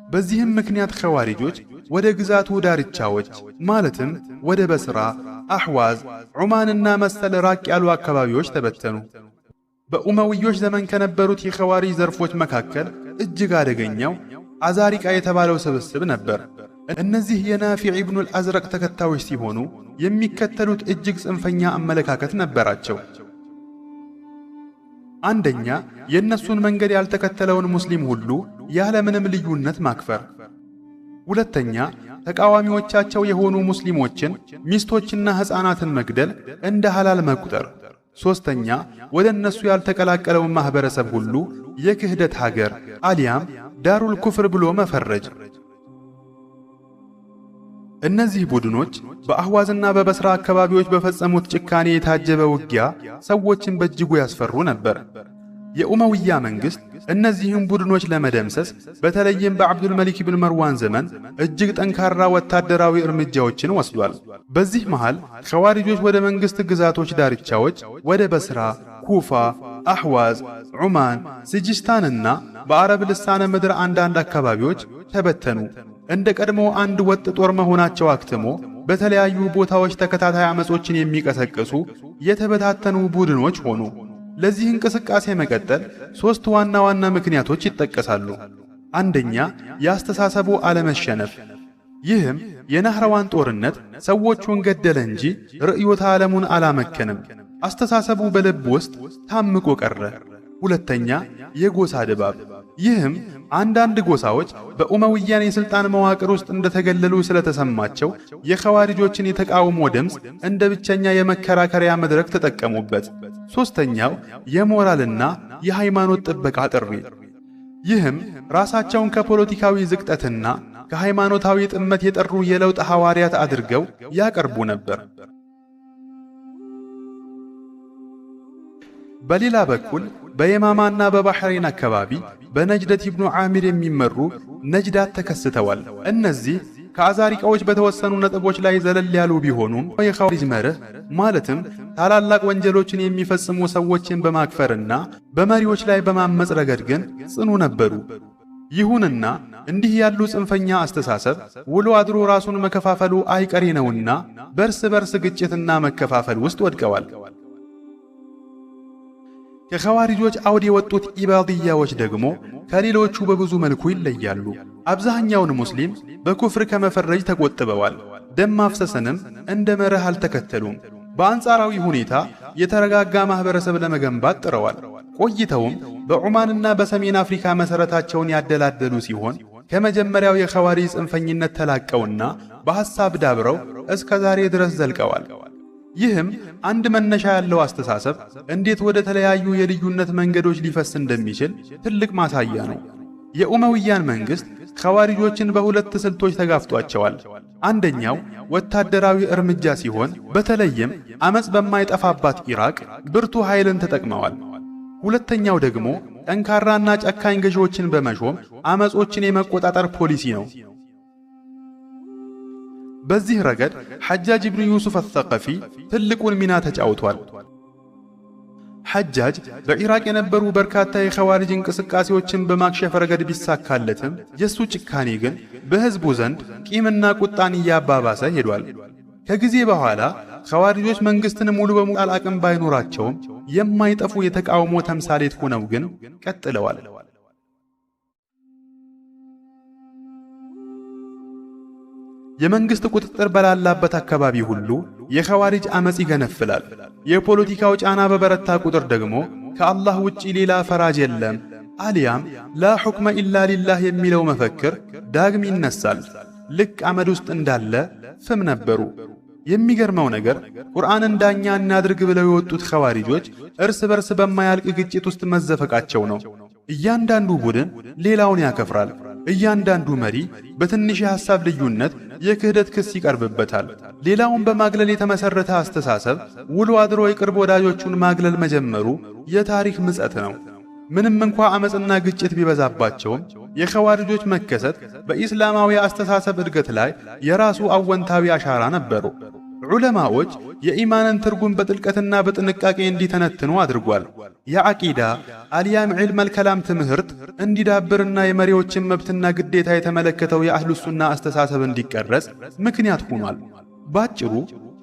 በዚህም ምክንያት ኸዋሪጆች ወደ ግዛቱ ዳርቻዎች ማለትም ወደ በስራ፣ አሕዋዝ፣ ዑማንና መሰል ራቅ ያሉ አካባቢዎች ተበተኑ። በኡመውዮች ዘመን ከነበሩት የኸዋሪጅ ዘርፎች መካከል እጅግ አደገኛው አዛሪቃ የተባለው ስብስብ ነበር። እነዚህ የናፊዕ ኢብኑል አዝረቅ ተከታዮች ሲሆኑ የሚከተሉት እጅግ ጽንፈኛ አመለካከት ነበራቸው። አንደኛ የእነሱን መንገድ ያልተከተለውን ሙስሊም ሁሉ ያለምንም ልዩነት ማክፈር። ሁለተኛ ተቃዋሚዎቻቸው የሆኑ ሙስሊሞችን ሚስቶችና ሕፃናትን መግደል እንደ ሐላል መቁጠር። ሦስተኛ ወደ እነሱ ያልተቀላቀለውን ማኅበረሰብ ሁሉ የክህደት ሀገር አሊያም ዳሩል ኩፍር ብሎ መፈረጅ። እነዚህ ቡድኖች በአህዋዝና በበስራ አካባቢዎች በፈጸሙት ጭካኔ የታጀበ ውጊያ ሰዎችን በእጅጉ ያስፈሩ ነበር። የኡመውያ መንግስት እነዚህን ቡድኖች ለመደምሰስ በተለይም በአብዱል መሊክ ኢብን መርዋን ዘመን እጅግ ጠንካራ ወታደራዊ እርምጃዎችን ወስዷል። በዚህ መሃል ኸዋሪጆች ወደ መንግስት ግዛቶች ዳርቻዎች ወደ በስራ፣ ኩፋ፣ አህዋዝ፣ ዑማን፣ ሲጂስታንና በአረብ ልሳነ ምድር አንዳንድ አካባቢዎች ተበተኑ። እንደ ቀድሞ አንድ ወጥ ጦር መሆናቸው አክትሞ በተለያዩ ቦታዎች ተከታታይ አመጾችን የሚቀሰቅሱ የተበታተኑ ቡድኖች ሆኑ። ለዚህ እንቅስቃሴ መቀጠል ሦስት ዋና ዋና ምክንያቶች ይጠቀሳሉ። አንደኛ፣ የአስተሳሰቡ አለመሸነፍ። ይህም የናህረዋን ጦርነት ሰዎቹን ገደለ እንጂ ርዕዮተ ዓለሙን አላመከንም። አስተሳሰቡ በልብ ውስጥ ታምቆ ቀረ። ሁለተኛ፣ የጎሳ ድባብ። ይህም አንዳንድ ጎሳዎች በኡመውያን የሥልጣን መዋቅር ውስጥ እንደተገለሉ ስለተሰማቸው የኸዋሪጆችን የተቃውሞ ድምፅ እንደ ብቸኛ የመከራከሪያ መድረክ ተጠቀሙበት። ሦስተኛው፣ የሞራልና የሃይማኖት ጥበቃ ጥሪ። ይህም ራሳቸውን ከፖለቲካዊ ዝቅጠትና ከሃይማኖታዊ ጥመት የጠሩ የለውጥ ሐዋርያት አድርገው ያቀርቡ ነበር። በሌላ በኩል በየማማና በባሕሬን አካባቢ በነጅደት ኢብኑ ዓሚር የሚመሩ ነጅዳት ተከስተዋል። እነዚህ ከአዛሪቃዎች በተወሰኑ ነጥቦች ላይ ዘለል ያሉ ቢሆኑም የኻሪጅ መርህ ማለትም ታላላቅ ወንጀሎችን የሚፈጽሙ ሰዎችን በማክፈርና በመሪዎች ላይ በማመጽ ረገድ ግን ጽኑ ነበሩ። ይሁንና እንዲህ ያሉ ጽንፈኛ አስተሳሰብ ውሎ አድሮ ራሱን መከፋፈሉ አይቀሬ ነውና በርስ በርስ ግጭትና መከፋፈል ውስጥ ወድቀዋል። ከኸዋሪጆች አውድ የወጡት ኢባድያዎች ደግሞ ከሌሎቹ በብዙ መልኩ ይለያሉ። አብዛኛውን ሙስሊም በኩፍር ከመፈረጅ ተቆጥበዋል። ደም ማፍሰስንም እንደ መርህ አልተከተሉም። በአንጻራዊ ሁኔታ የተረጋጋ ማህበረሰብ ለመገንባት ጥረዋል። ቆይተውም በዑማንና በሰሜን አፍሪካ መሠረታቸውን ያደላደሉ ሲሆን ከመጀመሪያው የኸዋሪጅ ጽንፈኝነት ተላቀውና በሐሳብ ዳብረው እስከ ዛሬ ድረስ ዘልቀዋል። ይህም አንድ መነሻ ያለው አስተሳሰብ እንዴት ወደ ተለያዩ የልዩነት መንገዶች ሊፈስ እንደሚችል ትልቅ ማሳያ ነው። የኡመውያን መንግስት ኸዋሪጆችን በሁለት ስልቶች ተጋፍጧቸዋል። አንደኛው ወታደራዊ እርምጃ ሲሆን በተለይም አመጽ በማይጠፋባት ኢራቅ ብርቱ ኃይልን ተጠቅመዋል። ሁለተኛው ደግሞ ጠንካራና ጨካኝ ገዢዎችን በመሾም አመጾችን የመቆጣጠር ፖሊሲ ነው። በዚህ ረገድ ሐጃጅ ኢብኑ ዩሱፍ አልሰቀፊ ትልቁን ሚና ተጫውቷል። ሐጃጅ በኢራቅ የነበሩ በርካታ የኸዋሪጅ እንቅስቃሴዎችን በማክሸፍ ረገድ ቢሳካለትም የሱ ጭካኔ ግን በሕዝቡ ዘንድ ቂምና ቁጣን እያባባሰ ሄዷል። ከጊዜ በኋላ ኸዋሪጆች መንግስትን ሙሉ በሙሉ አቅም ባይኖራቸውም የማይጠፉ የተቃውሞ ተምሳሌት ሆነው ግን ቀጥለዋል። የመንግስት ቁጥጥር በላላበት አካባቢ ሁሉ የኸዋሪጅ አመጽ ይገነፍላል። የፖለቲካው ጫና በበረታ ቁጥር ደግሞ ከአላህ ውጪ ሌላ ፈራጅ የለም አሊያም ላ ሑክመ ኢላ ሊላህ የሚለው መፈክር ዳግም ይነሳል። ልክ አመድ ውስጥ እንዳለ ፍም ነበሩ። የሚገርመው ነገር ቁርአንን ዳኛ እናድርግ ብለው የወጡት ኸዋሪጆች እርስ በርስ በማያልቅ ግጭት ውስጥ መዘፈቃቸው ነው። እያንዳንዱ ቡድን ሌላውን ያከፍራል። እያንዳንዱ መሪ በትንሽ የሐሳብ ልዩነት የክህደት ክስ ይቀርብበታል። ሌላውን በማግለል የተመሰረተ አስተሳሰብ ውሎ አድሮ የቅርብ ወዳጆቹን ማግለል መጀመሩ የታሪክ ምጸት ነው። ምንም እንኳ አመጽና ግጭት ቢበዛባቸውም የኸዋሪጆች መከሰት በኢስላማዊ አስተሳሰብ እድገት ላይ የራሱ አወንታዊ አሻራ ነበሩ። ዑለማዎች የኢማንን ትርጉም በጥልቀትና በጥንቃቄ እንዲተነትኑ አድርጓል። የዓቂዳ አልያም ዒልመል ከላም ትምህርት እንዲዳብርና የመሪዎችን መብትና ግዴታ የተመለከተው የአህሉ ሱና አስተሳሰብ እንዲቀረጽ ምክንያት ሆኗል። ባጭሩ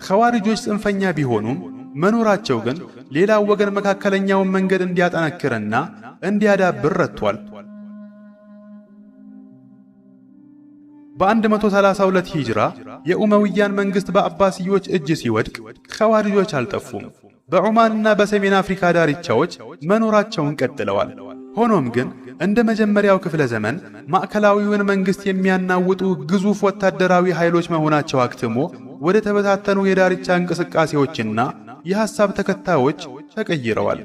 ኸዋሪጆች ጽንፈኛ ቢሆኑም መኖራቸው ግን ሌላው ወገን መካከለኛውን መንገድ እንዲያጠነክርና እንዲያዳብር ረድቷል። በ132 ሂጅራ የኡመውያን መንግስት በአባሲዮች እጅ ሲወድቅ ኸዋሪጆች አልጠፉም። በዑማንና በሰሜን አፍሪካ ዳርቻዎች መኖራቸውን ቀጥለዋል። ሆኖም ግን እንደ መጀመሪያው ክፍለ ዘመን ማዕከላዊውን መንግስት የሚያናውጡ ግዙፍ ወታደራዊ ኃይሎች መሆናቸው አክትሞ ወደ ተበታተኑ የዳርቻ እንቅስቃሴዎችና የሐሳብ ተከታዮች ተቀይረዋል።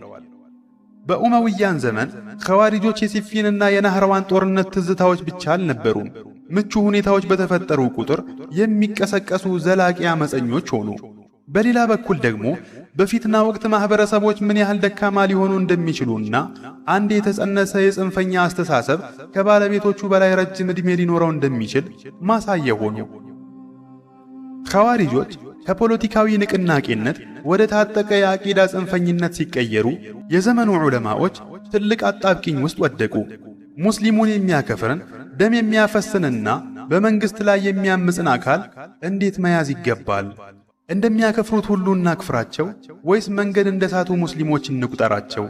በኡመውያን ዘመን ኸዋሪጆች የሲፊንና የናህረዋን ጦርነት ትዝታዎች ብቻ አልነበሩም። ምቹ ሁኔታዎች በተፈጠሩ ቁጥር የሚቀሰቀሱ ዘላቂ አመፀኞች ሆኑ። በሌላ በኩል ደግሞ በፊትና ወቅት ማህበረሰቦች ምን ያህል ደካማ ሊሆኑ እንደሚችሉና አንድ የተጸነሰ የጽንፈኛ አስተሳሰብ ከባለቤቶቹ በላይ ረጅም ዕድሜ ሊኖረው እንደሚችል ማሳያ ሆኑ። ኸዋሪጆች ከፖለቲካዊ ንቅናቄነት ወደ ታጠቀ የአቂዳ ጽንፈኝነት ሲቀየሩ የዘመኑ ዑለማዎች ትልቅ አጣብቂኝ ውስጥ ወደቁ። ሙስሊሙን የሚያከፍርን ደም የሚያፈስንና በመንግስት ላይ የሚያምጽን አካል እንዴት መያዝ ይገባል? እንደሚያከፍሩት ሁሉ እናክፍራቸው ወይስ መንገድ እንደሳቱ ሙስሊሞች እንቁጠራቸው?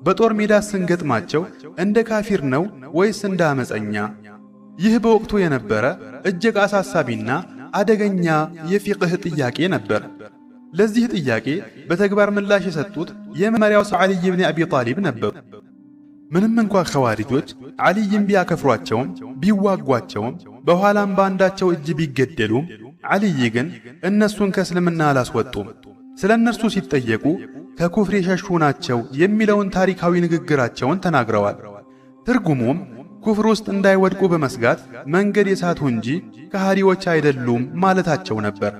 በጦር ሜዳ ስንገጥማቸው እንደ ካፊር ነው ወይስ እንደ አመፀኛ? ይህ በወቅቱ የነበረ እጅግ አሳሳቢና አደገኛ የፊቅህ ጥያቄ ነበር። ለዚህ ጥያቄ በተግባር ምላሽ የሰጡት የመጀመሪያው ሰው ዓሊ ኢብኑ አቢ ጣሊብ ነበሩ። ምንም እንኳን ኸዋሪጆች ዓሊይን ቢያከፍሯቸውም ቢዋጓቸውም በኋላም ባንዳቸው እጅ ቢገደሉም ዓሊይ ግን እነሱን ከእስልምና አላስወጡም። ስለ እነርሱ ሲጠየቁ ከኩፍር የሸሹ ናቸው የሚለውን ታሪካዊ ንግግራቸውን ተናግረዋል። ትርጉሙም ኩፍር ውስጥ እንዳይወድቁ በመስጋት መንገድ የሳቱ እንጂ ከሃዲዎች አይደሉም ማለታቸው ነበር።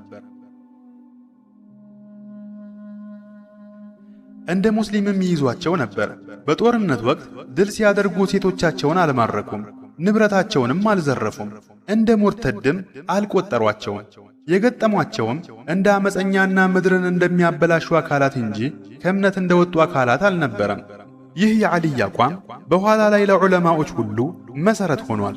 እንደ ሙስሊምም ይይዟቸው ነበር። በጦርነት ወቅት ድል ሲያደርጉ ሴቶቻቸውን አልማረኩም፣ ንብረታቸውንም አልዘረፉም፣ እንደ ሙርተድም አልቆጠሯቸውም። የገጠሟቸውም እንደ አመፀኛና ምድርን እንደሚያበላሹ አካላት እንጂ ከእምነት እንደወጡ አካላት አልነበረም። ይህ የዓሊይ አቋም በኋላ ላይ ለዑለማዎች ሁሉ መሰረት ሆኗል።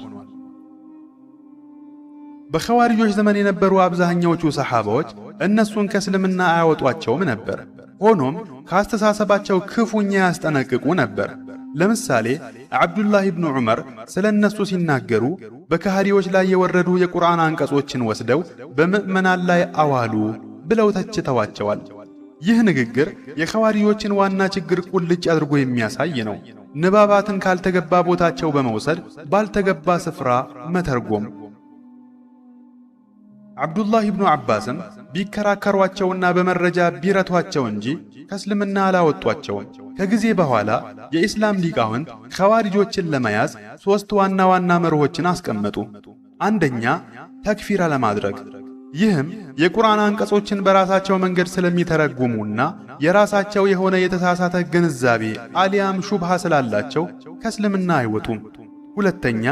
በኸዋሪጆች ዘመን የነበሩ አብዛኛዎቹ ሰሓባዎች እነሱን ከእስልምና አያወጧቸውም ነበር። ሆኖም ከአስተሳሰባቸው ክፉኛ ያስጠነቅቁ ነበር። ለምሳሌ አብዱላህ ኢብኑ ዑመር ስለ እነሱ ሲናገሩ በከሃዲዎች ላይ የወረዱ የቁርአን አንቀጾችን ወስደው በምዕመናን ላይ አዋሉ ብለው ተችተዋቸዋል። ይህ ንግግር የኸዋሪጆችን ዋና ችግር ቁልጭ አድርጎ የሚያሳይ ነው። ንባባትን ካልተገባ ቦታቸው በመውሰድ ባልተገባ ስፍራ መተርጎም። አብዱላህ ኢብኑ አባስም ቢከራከሯቸውና በመረጃ ቢረቷቸው እንጂ ከእስልምና አላወጧቸውም። ከጊዜ በኋላ የኢስላም ሊቃውንት ኸዋሪጆችን ለመያዝ ሦስት ዋና ዋና መርሆችን አስቀመጡ። አንደኛ፣ ተክፊር አለማድረግ። ይህም የቁርአን አንቀጾችን በራሳቸው መንገድ ስለሚተረጉሙና የራሳቸው የሆነ የተሳሳተ ግንዛቤ አሊያም ሹብሃ ስላላቸው ከእስልምና አይወጡም። ሁለተኛ፣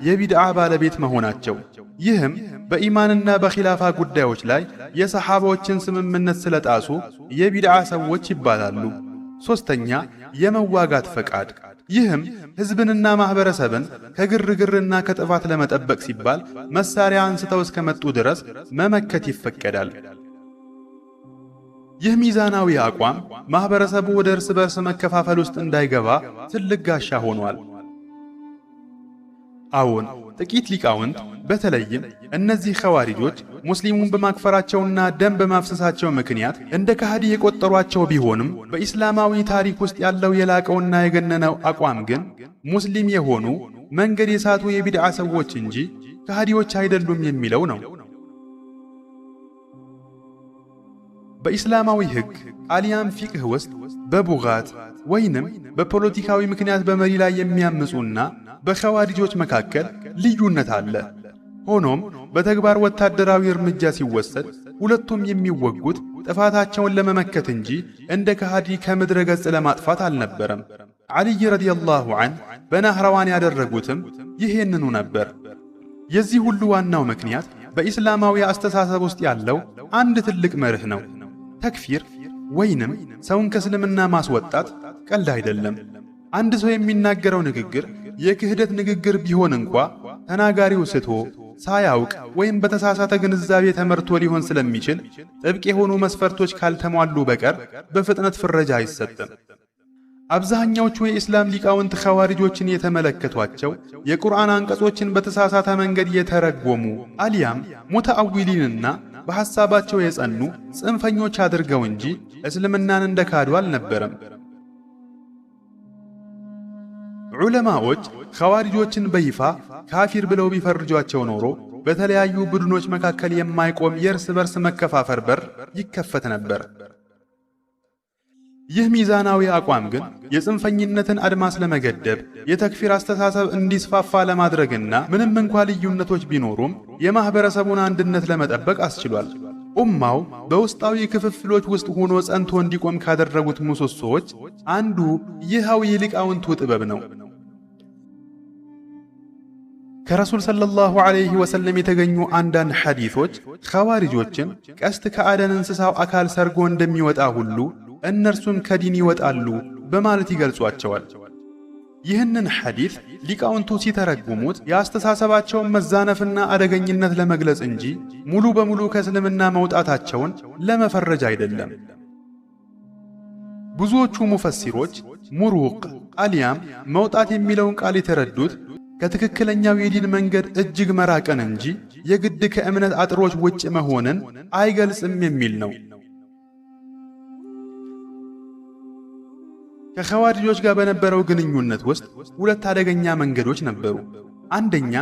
የቢድዓ ባለቤት መሆናቸው። ይህም በኢማንና በኺላፋ ጉዳዮች ላይ የሰሓቦችን ስምምነት ስለጣሱ የቢድዓ ሰዎች ይባላሉ። ሦስተኛ፣ የመዋጋት ፈቃድ። ይህም ሕዝብንና ማኅበረሰብን ከግርግርና ከጥፋት ለመጠበቅ ሲባል መሳሪያ አንስተው እስከመጡ ድረስ መመከት ይፈቀዳል። ይህ ሚዛናዊ አቋም ማኅበረሰቡ ወደ እርስ በርስ መከፋፈል ውስጥ እንዳይገባ ትልቅ ጋሻ ሆኗል። አዎን፣ ጥቂት ሊቃውንት በተለይም እነዚህ ኸዋሪጆች ሙስሊሙን በማክፈራቸውና ደም በማፍሰሳቸው ምክንያት እንደ ከሃዲ የቆጠሯቸው ቢሆንም በኢስላማዊ ታሪክ ውስጥ ያለው የላቀውና የገነነው አቋም ግን ሙስሊም የሆኑ መንገድ የሳቱ የቢድዓ ሰዎች እንጂ ከሃዲዎች አይደሉም የሚለው ነው። በኢስላማዊ ሕግ አሊያም ፊቅህ ውስጥ በቡጋት ወይንም በፖለቲካዊ ምክንያት በመሪ ላይ የሚያምፁና በኸዋሪጆች መካከል ልዩነት አለ። ሆኖም በተግባር ወታደራዊ እርምጃ ሲወሰድ ሁለቱም የሚወጉት ጥፋታቸውን ለመመከት እንጂ እንደ ከሃዲ ከምድረ ገጽ ለማጥፋት አልነበረም። ዓሊይ ረዲየላሁ ዐንሁ በናህራዋን ያደረጉትም ይሄንኑ ነበር። የዚህ ሁሉ ዋናው ምክንያት በኢስላማዊ አስተሳሰብ ውስጥ ያለው አንድ ትልቅ መርህ ነው። ተክፊር ወይንም ሰውን ከእስልምና ማስወጣት ቀልድ አይደለም። አንድ ሰው የሚናገረው ንግግር የክህደት ንግግር ቢሆን እንኳ ተናጋሪው ስቶ ሳያውቅ ወይም በተሳሳተ ግንዛቤ ተመርቶ ሊሆን ስለሚችል ጥብቅ የሆኑ መስፈርቶች ካልተሟሉ በቀር በፍጥነት ፍረጃ አይሰጥም። አብዛኛዎቹ የኢስላም ሊቃውንት ኸዋሪጆችን የተመለከቷቸው የቁርአን አንቀጾችን በተሳሳተ መንገድ የተረጎሙ አሊያም ሙተአዊሊንና በሐሳባቸው የጸኑ ጽንፈኞች አድርገው እንጂ እስልምናን እንደካዱ አልነበረም። ዑለማዎች ኸዋሪጆችን በይፋ ካፊር ብለው ቢፈርጇቸው ኖሮ በተለያዩ ቡድኖች መካከል የማይቆም የእርስ በርስ መከፋፈር በር ይከፈት ነበር። ይህ ሚዛናዊ አቋም ግን የጽንፈኝነትን አድማስ ለመገደብ የተክፊር አስተሳሰብ እንዲስፋፋ ለማድረግና ምንም እንኳ ልዩነቶች ቢኖሩም የማህበረሰቡን አንድነት ለመጠበቅ አስችሏል። ኡማው በውስጣዊ ክፍፍሎች ውስጥ ሆኖ ጸንቶ እንዲቆም ካደረጉት ምሰሶዎች አንዱ ይህው የሊቃውንቱ ጥበብ ነው። ከረሱል ሰለላሁ ዐለይሂ ወሰለም የተገኙ አንዳንድ ሐዲሶች ኸዋሪጆችን ቀስት ከአደን እንስሳው አካል ሰርጎ እንደሚወጣ ሁሉ እነርሱም ከዲን ይወጣሉ በማለት ይገልጿቸዋል። ይህንን ሐዲስ ሊቃውንቱ ሲተረጉሙት የአስተሳሰባቸውን መዛነፍና አደገኝነት ለመግለጽ እንጂ ሙሉ በሙሉ ከእስልምና መውጣታቸውን ለመፈረጅ አይደለም። ብዙዎቹ ሙፈሲሮች ሙሩቅ አሊያም መውጣት የሚለውን ቃል የተረዱት ከትክክለኛው የዲን መንገድ እጅግ መራቅን እንጂ የግድ ከእምነት አጥሮች ውጭ መሆንን አይገልጽም የሚል ነው። ከኸዋሪጆች ጋር በነበረው ግንኙነት ውስጥ ሁለት አደገኛ መንገዶች ነበሩ። አንደኛ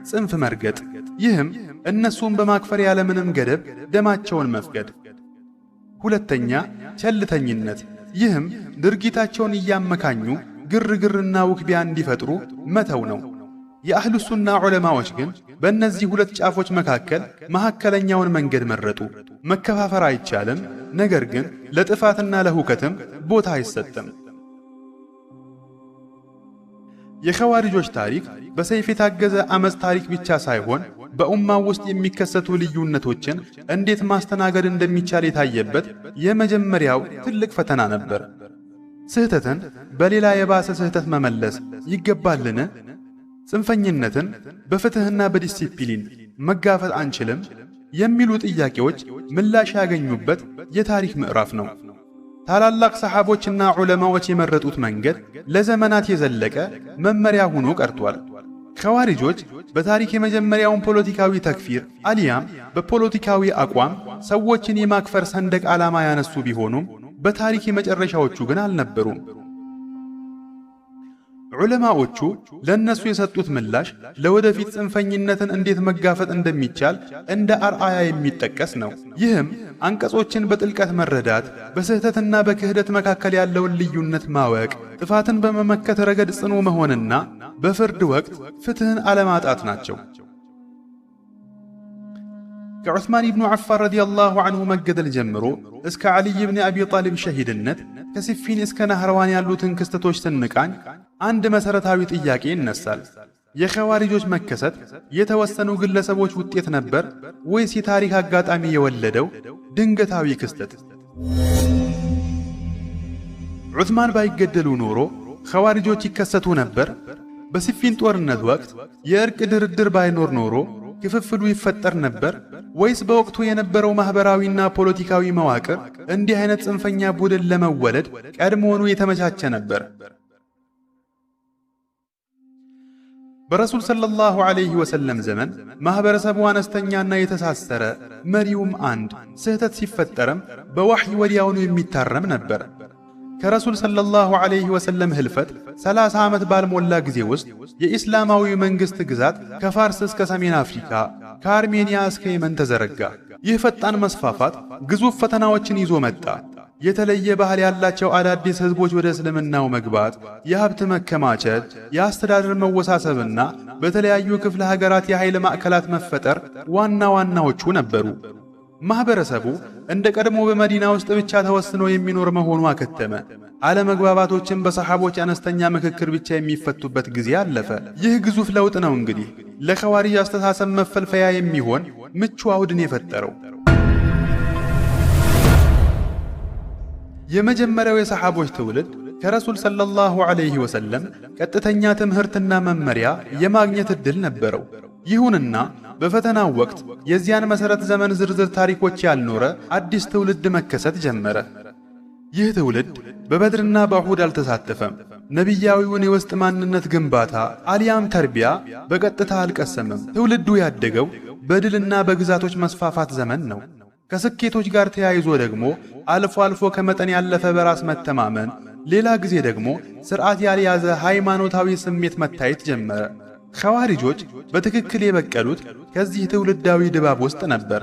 ጽንፍ መርገጥ፣ ይህም እነሱን በማክፈር ያለምንም ገደብ ደማቸውን መፍቀድ። ሁለተኛ ቸልተኝነት፣ ይህም ድርጊታቸውን እያመካኙ ግርግርና ውክቢያ እንዲፈጥሩ መተው ነው። የአህሉ ሱና ዑለማዎች ግን በእነዚህ ሁለት ጫፎች መካከለኛውን መንገድ መረጡ። መከፋፈር አይቻልም፣ ነገር ግን ለጥፋትና ለሁከትም ቦታ አይሰጥም። የኸዋሪጆች ታሪክ በሰይፍ የታገዘ አመጽ ታሪክ ብቻ ሳይሆን በኡማው ውስጥ የሚከሰቱ ልዩነቶችን እንዴት ማስተናገድ እንደሚቻል የታየበት የመጀመሪያው ትልቅ ፈተና ነበር። ስህተትን በሌላ የባሰ ስህተት መመለስ ይገባልን? ጽንፈኝነትን በፍትህና በዲሲፕሊን መጋፈጥ አንችልም? የሚሉ ጥያቄዎች ምላሽ ያገኙበት የታሪክ ምዕራፍ ነው። ታላላቅ ሰሓቦችና ዑለማዎች የመረጡት መንገድ ለዘመናት የዘለቀ መመሪያ ሆኖ ቀርቷል። ኸዋሪጆች በታሪክ የመጀመሪያውን ፖለቲካዊ ተክፊር አሊያም በፖለቲካዊ አቋም ሰዎችን የማክፈር ሰንደቅ ዓላማ ያነሱ ቢሆኑም በታሪክ የመጨረሻዎቹ ግን አልነበሩም። ዑለማዎቹ ለነሱ የሰጡት ምላሽ ለወደፊት ጽንፈኝነትን እንዴት መጋፈጥ እንደሚቻል እንደ አርአያ የሚጠቀስ ነው። ይህም አንቀጾችን በጥልቀት መረዳት፣ በስህተትና በክህደት መካከል ያለውን ልዩነት ማወቅ፣ ጥፋትን በመመከት ረገድ ጽኑ መሆንና በፍርድ ወቅት ፍትህን አለማጣት ናቸው። ከዑስማን ኢብኑ ዓፋን ረዲየላሁ ዐንሁ መገደል ጀምሮ እስከ ዓሊይ ብን አቢ ጣሊብ ሸሂድነት ከሲፊን እስከ ናህረዋን ያሉትን ክስተቶች ስንቃኝ አንድ መሰረታዊ ጥያቄ ይነሳል። የኸዋሪጆች መከሰት የተወሰኑ ግለሰቦች ውጤት ነበር ወይስ የታሪክ አጋጣሚ የወለደው ድንገታዊ ክስተት? ዑስማን ባይገደሉ ኖሮ ኸዋሪጆች ይከሰቱ ነበር? በሲፊን ጦርነት ወቅት የእርቅ ድርድር ባይኖር ኖሮ ክፍፍሉ ይፈጠር ነበር? ወይስ በወቅቱ የነበረው ማህበራዊና ፖለቲካዊ መዋቅር እንዲህ አይነት ጽንፈኛ ቡድን ለመወለድ ቀድሞውኑ የተመቻቸ ነበር? በረሱል ሰለላሁ ዐለይሂ ወሰለም ዘመን ማህበረሰቡ አነስተኛና የተሳሰረ፣ መሪውም አንድ፣ ስህተት ሲፈጠርም በወህይ ወዲያውኑ የሚታረም ነበር። ከረሱል ሰለላሁ ዐለይሂ ወሰለም ህልፈት 30 ዓመት ባልሞላ ጊዜ ውስጥ የኢስላማዊ መንግስት ግዛት ከፋርስ እስከ ሰሜን አፍሪካ፣ ከአርሜኒያ እስከ የመን ተዘረጋ። ይህ ፈጣን መስፋፋት ግዙፍ ፈተናዎችን ይዞ መጣ። የተለየ ባህል ያላቸው አዳዲስ ህዝቦች ወደ እስልምናው መግባት፣ የሀብት መከማቸት፣ የአስተዳደር መወሳሰብና በተለያዩ ክፍለ ሀገራት የኃይል ማዕከላት መፈጠር ዋና ዋናዎቹ ነበሩ። ማህበረሰቡ እንደ ቀድሞ በመዲና ውስጥ ብቻ ተወስኖ የሚኖር መሆኑ አከተመ። አለመግባባቶችን በሰሓቦች አነስተኛ ምክክር ብቻ የሚፈቱበት ጊዜ አለፈ። ይህ ግዙፍ ለውጥ ነው እንግዲህ ለኸዋሪጅ አስተሳሰብ መፈልፈያ የሚሆን ምቹ አውድን የፈጠረው። የመጀመሪያው የሰሓቦች ትውልድ ከረሱል ሰለላሁ ዐለይሂ ወሰለም ቀጥተኛ ትምህርትና መመሪያ የማግኘት ዕድል ነበረው። ይሁንና በፈተናው ወቅት የዚያን መሠረት ዘመን ዝርዝር ታሪኮች ያልኖረ አዲስ ትውልድ መከሰት ጀመረ። ይህ ትውልድ በበድርና በኡሑድ አልተሳተፈም። ነቢያዊውን የውስጥ ማንነት ግንባታ አሊያም ተርቢያ በቀጥታ አልቀሰመም። ትውልዱ ያደገው በድልና በግዛቶች መስፋፋት ዘመን ነው። ከስኬቶች ጋር ተያይዞ ደግሞ አልፎ አልፎ ከመጠን ያለፈ በራስ መተማመን፣ ሌላ ጊዜ ደግሞ ሥርዓት ያልያዘ ሃይማኖታዊ ስሜት መታየት ጀመረ። ኸዋሪጆች በትክክል የበቀሉት ከዚህ ትውልዳዊ ድባብ ውስጥ ነበር።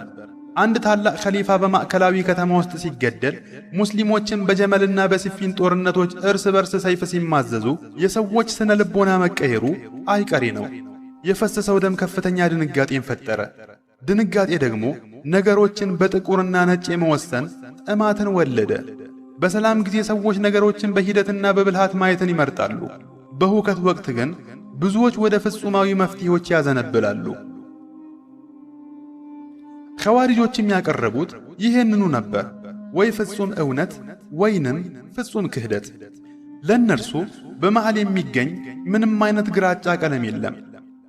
አንድ ታላቅ ኸሊፋ በማዕከላዊ ከተማ ውስጥ ሲገደል ሙስሊሞችን በጀመልና በሲፊን ጦርነቶች እርስ በርስ ሰይፍ ሲማዘዙ የሰዎች ስነ ልቦና መቀየሩ አይቀሬ ነው። የፈሰሰው ደም ከፍተኛ ድንጋጤን ፈጠረ። ድንጋጤ ደግሞ ነገሮችን በጥቁርና ነጭ የመወሰን ጥማትን ወለደ። በሰላም ጊዜ ሰዎች ነገሮችን በሂደትና በብልሃት ማየትን ይመርጣሉ። በሁከት ወቅት ግን ብዙዎች ወደ ፍጹማዊ መፍትሄዎች ያዘነብላሉ። ኸዋሪጆችም ያቀረቡት ይህንኑ ነበር፣ ወይ ፍጹም እውነት ወይንም ፍጹም ክህደት። ለእነርሱ በመሃል የሚገኝ ምንም አይነት ግራጫ ቀለም የለም።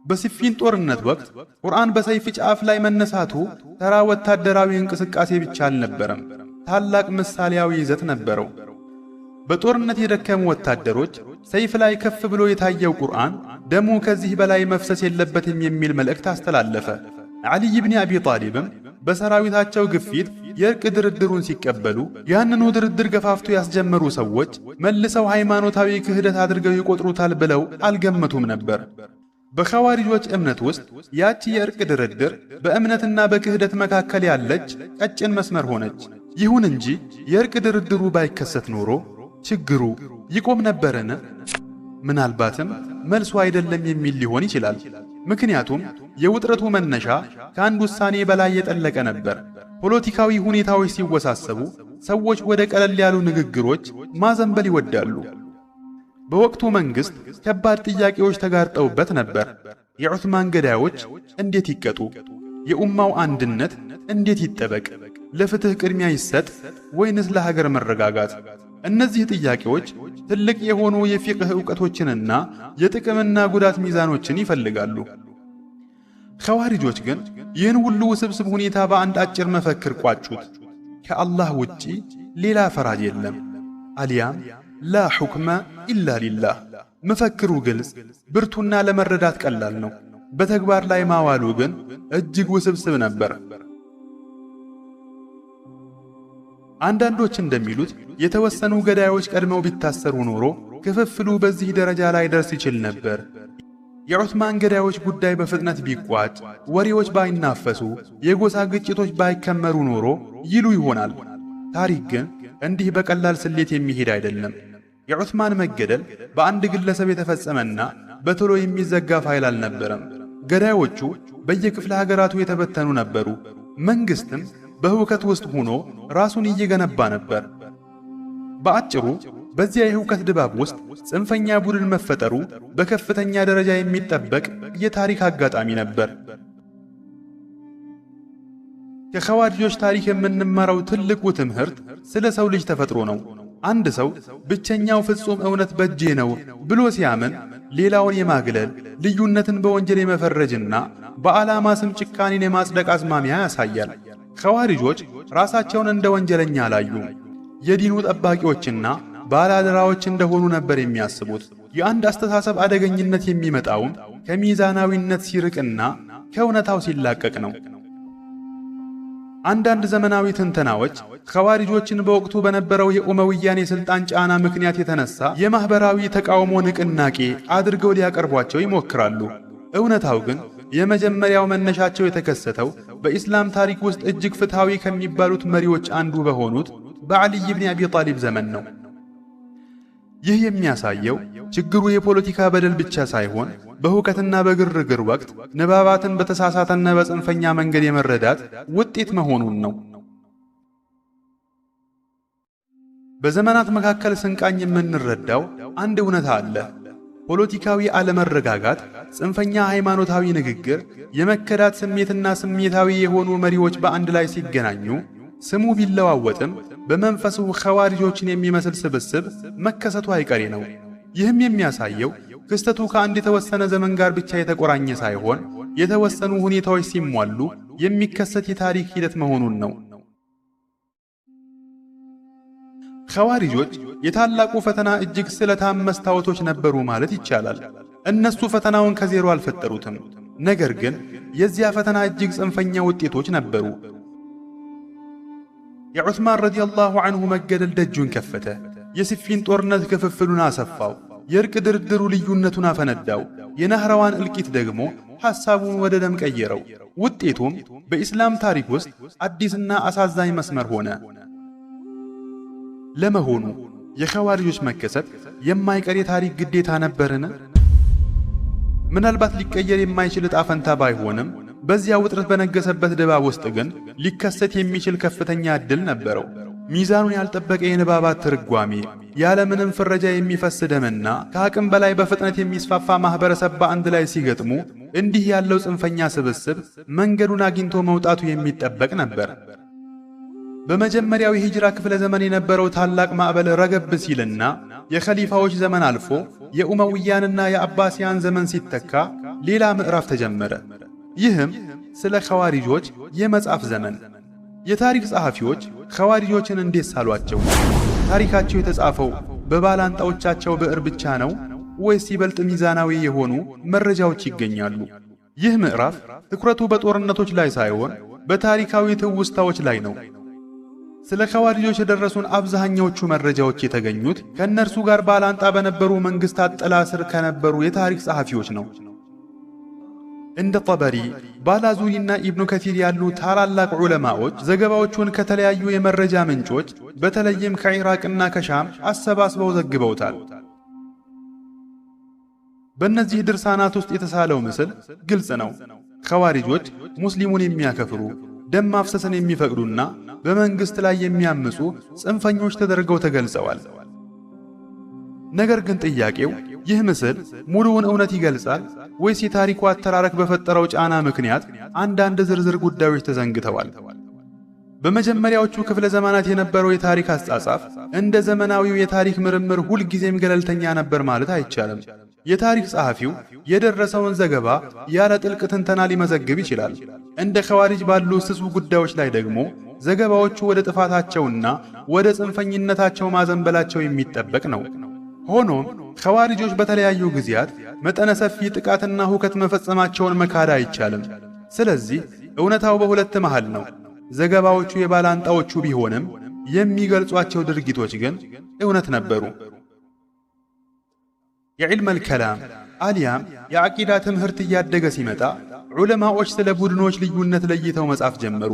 በሲፊን ጦርነት ወቅት ቁርአን በሰይፍ ጫፍ ላይ መነሳቱ ተራ ወታደራዊ እንቅስቃሴ ብቻ አልነበረም፣ ታላቅ ምሳሌያዊ ይዘት ነበረው። በጦርነት የደከሙ ወታደሮች ሰይፍ ላይ ከፍ ብሎ የታየው ቁርአን ደሙ ከዚህ በላይ መፍሰስ የለበትም የሚል መልእክት አስተላለፈ። ዓሊይ ብን አቢ ጣሊብም በሰራዊታቸው ግፊት የእርቅ ድርድሩን ሲቀበሉ ያንኑ ድርድር ገፋፍቶ ያስጀመሩ ሰዎች መልሰው ሃይማኖታዊ ክህደት አድርገው ይቆጥሩታል ብለው አልገመቱም ነበር። በኸዋሪጆች እምነት ውስጥ ያቺ የእርቅ ድርድር በእምነትና በክህደት መካከል ያለች ቀጭን መስመር ሆነች። ይሁን እንጂ የእርቅ ድርድሩ ባይከሰት ኖሮ ችግሩ ይቆም ነበርን? ምናልባትም መልሱ አይደለም የሚል ሊሆን ይችላል። ምክንያቱም የውጥረቱ መነሻ ከአንድ ውሳኔ በላይ የጠለቀ ነበር። ፖለቲካዊ ሁኔታዎች ሲወሳሰቡ ሰዎች ወደ ቀለል ያሉ ንግግሮች ማዘንበል ይወዳሉ። በወቅቱ መንግስት ከባድ ጥያቄዎች ተጋርጠውበት ነበር። የዑስማን ገዳዮች እንዴት ይቀጡ? የኡማው አንድነት እንዴት ይጠበቅ? ለፍትህ ቅድሚያ ይሰጥ ወይንስ ለሀገር መረጋጋት? እነዚህ ጥያቄዎች ትልቅ የሆኑ የፊቅህ ዕውቀቶችንና የጥቅምና ጉዳት ሚዛኖችን ይፈልጋሉ። ኸዋሪጆች ግን ይህን ሁሉ ውስብስብ ሁኔታ በአንድ አጭር መፈክር ቋጩት። ከአላህ ውጪ ሌላ ፈራጅ የለም፣ አልያም ላ ሑክመ ኢላ ሊላህ። መፈክሩ ግልጽ፣ ብርቱና ለመረዳት ቀላል ነው። በተግባር ላይ ማዋሉ ግን እጅግ ውስብስብ ነበር። አንዳንዶች እንደሚሉት የተወሰኑ ገዳዮች ቀድመው ቢታሰሩ ኖሮ ክፍፍሉ በዚህ ደረጃ ላይ ደርስ ይችል ነበር። የዑስማን ገዳዮች ጉዳይ በፍጥነት ቢቋጭ፣ ወሬዎች ባይናፈሱ፣ የጎሳ ግጭቶች ባይከመሩ ኖሮ ይሉ ይሆናል። ታሪክ ግን እንዲህ በቀላል ስሌት የሚሄድ አይደለም። የዑስማን መገደል በአንድ ግለሰብ የተፈጸመና በቶሎ የሚዘጋ ፋይል አልነበረም። ገዳዮቹ በየክፍለ ሀገራቱ የተበተኑ ነበሩ። መንግስትም በሁከት ውስጥ ሆኖ ራሱን እየገነባ ነበር። በአጭሩ በዚያ የሁከት ድባብ ውስጥ ጽንፈኛ ቡድን መፈጠሩ በከፍተኛ ደረጃ የሚጠበቅ የታሪክ አጋጣሚ ነበር። ከኸዋሪጆች ታሪክ የምንማረው ትልቁ ትምህርት ስለ ሰው ልጅ ተፈጥሮ ነው። አንድ ሰው ብቸኛው ፍጹም እውነት በእጄ ነው ብሎ ሲያምን ሌላውን የማግለል፣ ልዩነትን በወንጀል የመፈረጅና በዓላማ ስም ጭካኔን የማጽደቅ አዝማሚያ ያሳያል። ኸዋሪጆች ራሳቸውን እንደ ወንጀለኛ አላዩም። የዲኑ ጠባቂዎችና ባላደራዎች እንደሆኑ ነበር የሚያስቡት። የአንድ አስተሳሰብ አደገኝነት የሚመጣውም ከሚዛናዊነት ሲርቅና ከእውነታው ሲላቀቅ ነው። አንዳንድ ዘመናዊ ትንተናዎች ኸዋሪጆችን በወቅቱ በነበረው የኡመውያን የሥልጣን ጫና ምክንያት የተነሳ የማኅበራዊ ተቃውሞ ንቅናቄ አድርገው ሊያቀርቧቸው ይሞክራሉ። እውነታው ግን የመጀመሪያው መነሻቸው የተከሰተው በኢስላም ታሪክ ውስጥ እጅግ ፍትሃዊ ከሚባሉት መሪዎች አንዱ በሆኑት በዓሊይ ብን አቢ ጣሊብ ዘመን ነው። ይህ የሚያሳየው ችግሩ የፖለቲካ በደል ብቻ ሳይሆን በሁከትና በግርግር ወቅት ንባባትን በተሳሳተና በጽንፈኛ መንገድ የመረዳት ውጤት መሆኑን ነው። በዘመናት መካከል ስንቃኝ የምንረዳው አንድ እውነታ አለ። ፖለቲካዊ አለመረጋጋት፣ ጽንፈኛ ሃይማኖታዊ ንግግር፣ የመከዳት ስሜትና ስሜታዊ የሆኑ መሪዎች በአንድ ላይ ሲገናኙ ስሙ ቢለዋወጥም በመንፈሱ ኸዋሪጆችን የሚመስል ስብስብ መከሰቱ አይቀሬ ነው። ይህም የሚያሳየው ክስተቱ ከአንድ የተወሰነ ዘመን ጋር ብቻ የተቆራኘ ሳይሆን የተወሰኑ ሁኔታዎች ሲሟሉ የሚከሰት የታሪክ ሂደት መሆኑን ነው። ኸዋሪጆች የታላቁ ፈተና እጅግ ስለታም መስታወቶች ነበሩ ማለት ይቻላል። እነሱ ፈተናውን ከዜሮ አልፈጠሩትም። ነገር ግን የዚያ ፈተና እጅግ ጽንፈኛ ውጤቶች ነበሩ። የዑስማን ረዲየላሁ ዐንሁ መገደል ደጁን ከፈተ። የሲፊን ጦርነት ክፍፍሉን አሰፋው። የእርቅ ድርድሩ ልዩነቱን አፈነዳው። የናህራዋን እልቂት ደግሞ ሐሳቡን ወደ ደም ቀየረው። ውጤቱም በኢስላም ታሪክ ውስጥ አዲስና አሳዛኝ መስመር ሆነ። ለመሆኑ የኸዋሪጆች መከሰት የማይቀር የታሪክ ግዴታ ነበርን? ምናልባት ሊቀየር የማይችል ዕጣ ፈንታ ባይሆንም በዚያ ውጥረት በነገሰበት ድባብ ውስጥ ግን ሊከሰት የሚችል ከፍተኛ ዕድል ነበረው። ሚዛኑን ያልጠበቀ የንባባት ትርጓሜ፣ ያለምንም ፍረጃ የሚፈስ ደምና ከአቅም በላይ በፍጥነት የሚስፋፋ ማህበረሰብ በአንድ ላይ ሲገጥሙ እንዲህ ያለው ጽንፈኛ ስብስብ መንገዱን አግኝቶ መውጣቱ የሚጠበቅ ነበር። በመጀመሪያው የሂጅራ ክፍለ ዘመን የነበረው ታላቅ ማዕበል ረገብ ሲልና የኸሊፋዎች ዘመን አልፎ የኡመውያንና የአባሲያን ዘመን ሲተካ ሌላ ምዕራፍ ተጀመረ። ይህም ስለ ኸዋሪጆች የመጻፍ ዘመን። የታሪክ ጸሐፊዎች ኸዋሪጆችን እንዴት ሳሏቸው? ታሪካቸው የተጻፈው በባላንጣዎቻቸው ብዕር ብቻ ነው ወይስ ይበልጥ ሚዛናዊ የሆኑ መረጃዎች ይገኛሉ? ይህ ምዕራፍ ትኩረቱ በጦርነቶች ላይ ሳይሆን በታሪካዊ ትውስታዎች ላይ ነው። ስለ ኸዋሪጆች የደረሱን አብዛኛዎቹ መረጃዎች የተገኙት ከእነርሱ ጋር ባላንጣ በነበሩ መንግስታት ጥላ ስር ከነበሩ የታሪክ ጸሐፊዎች ነው። እንደ ጠበሪ፣ ባላዙሪና ኢብኑ ከቲር ያሉ ታላላቅ ዑለማዎች ዘገባዎቹን ከተለያዩ የመረጃ ምንጮች በተለይም ከኢራቅና ከሻም አሰባስበው ዘግበውታል። በእነዚህ ድርሳናት ውስጥ የተሳለው ምስል ግልጽ ነው። ኸዋሪጆች ሙስሊሙን የሚያከፍሩ፣ ደም ማፍሰስን የሚፈቅዱና በመንግስት ላይ የሚያምፁ ጽንፈኞች ተደርገው ተገልጸዋል። ነገር ግን ጥያቄው ይህ ምስል ሙሉውን እውነት ይገልጻል ወይስ የታሪኩ አተራረክ በፈጠረው ጫና ምክንያት አንዳንድ ዝርዝር ጉዳዮች ተዘንግተዋል? በመጀመሪያዎቹ ክፍለ ዘመናት የነበረው የታሪክ አጻጻፍ እንደ ዘመናዊው የታሪክ ምርምር ሁልጊዜም ገለልተኛ ነበር ማለት አይቻልም። የታሪክ ጸሐፊው የደረሰውን ዘገባ ያለ ጥልቅ ትንተና ሊመዘግብ ይችላል። እንደ ኸዋሪጅ ባሉ ስሱ ጉዳዮች ላይ ደግሞ ዘገባዎቹ ወደ ጥፋታቸውና ወደ ጽንፈኝነታቸው ማዘንበላቸው የሚጠበቅ ነው። ሆኖም ኸዋሪጆች በተለያዩ ጊዜያት መጠነ ሰፊ ጥቃትና ሁከት መፈጸማቸውን መካድ አይቻልም። ስለዚህ እውነታው በሁለት መሃል ነው። ዘገባዎቹ የባላንጣዎቹ ቢሆንም የሚገልጿቸው ድርጊቶች ግን እውነት ነበሩ። የዕልመል ከላም አሊያም የዓቂዳ ትምህርት እያደገ ሲመጣ ዑለማዎች ስለ ቡድኖች ልዩነት ለይተው መጻፍ ጀመሩ።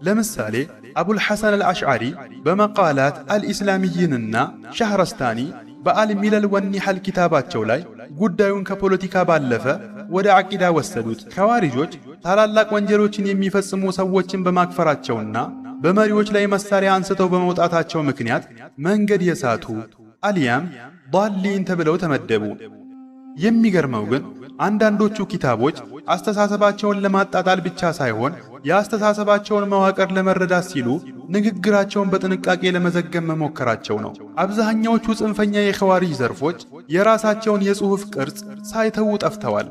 ለምሳሌ አቡል ሐሰን አልአሽዓሪ በመቃላት አልኢስላሚይንና ሻህረስታኒ በአልሚለል ወኒሐል ኪታባቸው ላይ ጉዳዩን ከፖለቲካ ባለፈ ወደ ዓቂዳ ወሰዱት። ኸዋሪጆች ታላላቅ ወንጀሎችን የሚፈጽሙ ሰዎችን በማክፈራቸውና በመሪዎች ላይ መሳሪያ አንስተው በመውጣታቸው ምክንያት መንገድ የሳቱ አልያም ዳሊን ተብለው ተመደቡ። የሚገርመው ግን አንዳንዶቹ ኪታቦች አስተሳሰባቸውን ለማጣጣል ብቻ ሳይሆን የአስተሳሰባቸውን መዋቅር ለመረዳት ሲሉ ንግግራቸውን በጥንቃቄ ለመዘገብ መሞከራቸው ነው። አብዛኛዎቹ ጽንፈኛ የኸዋሪጅ ዘርፎች የራሳቸውን የጽሑፍ ቅርጽ ሳይተዉ ጠፍተዋል።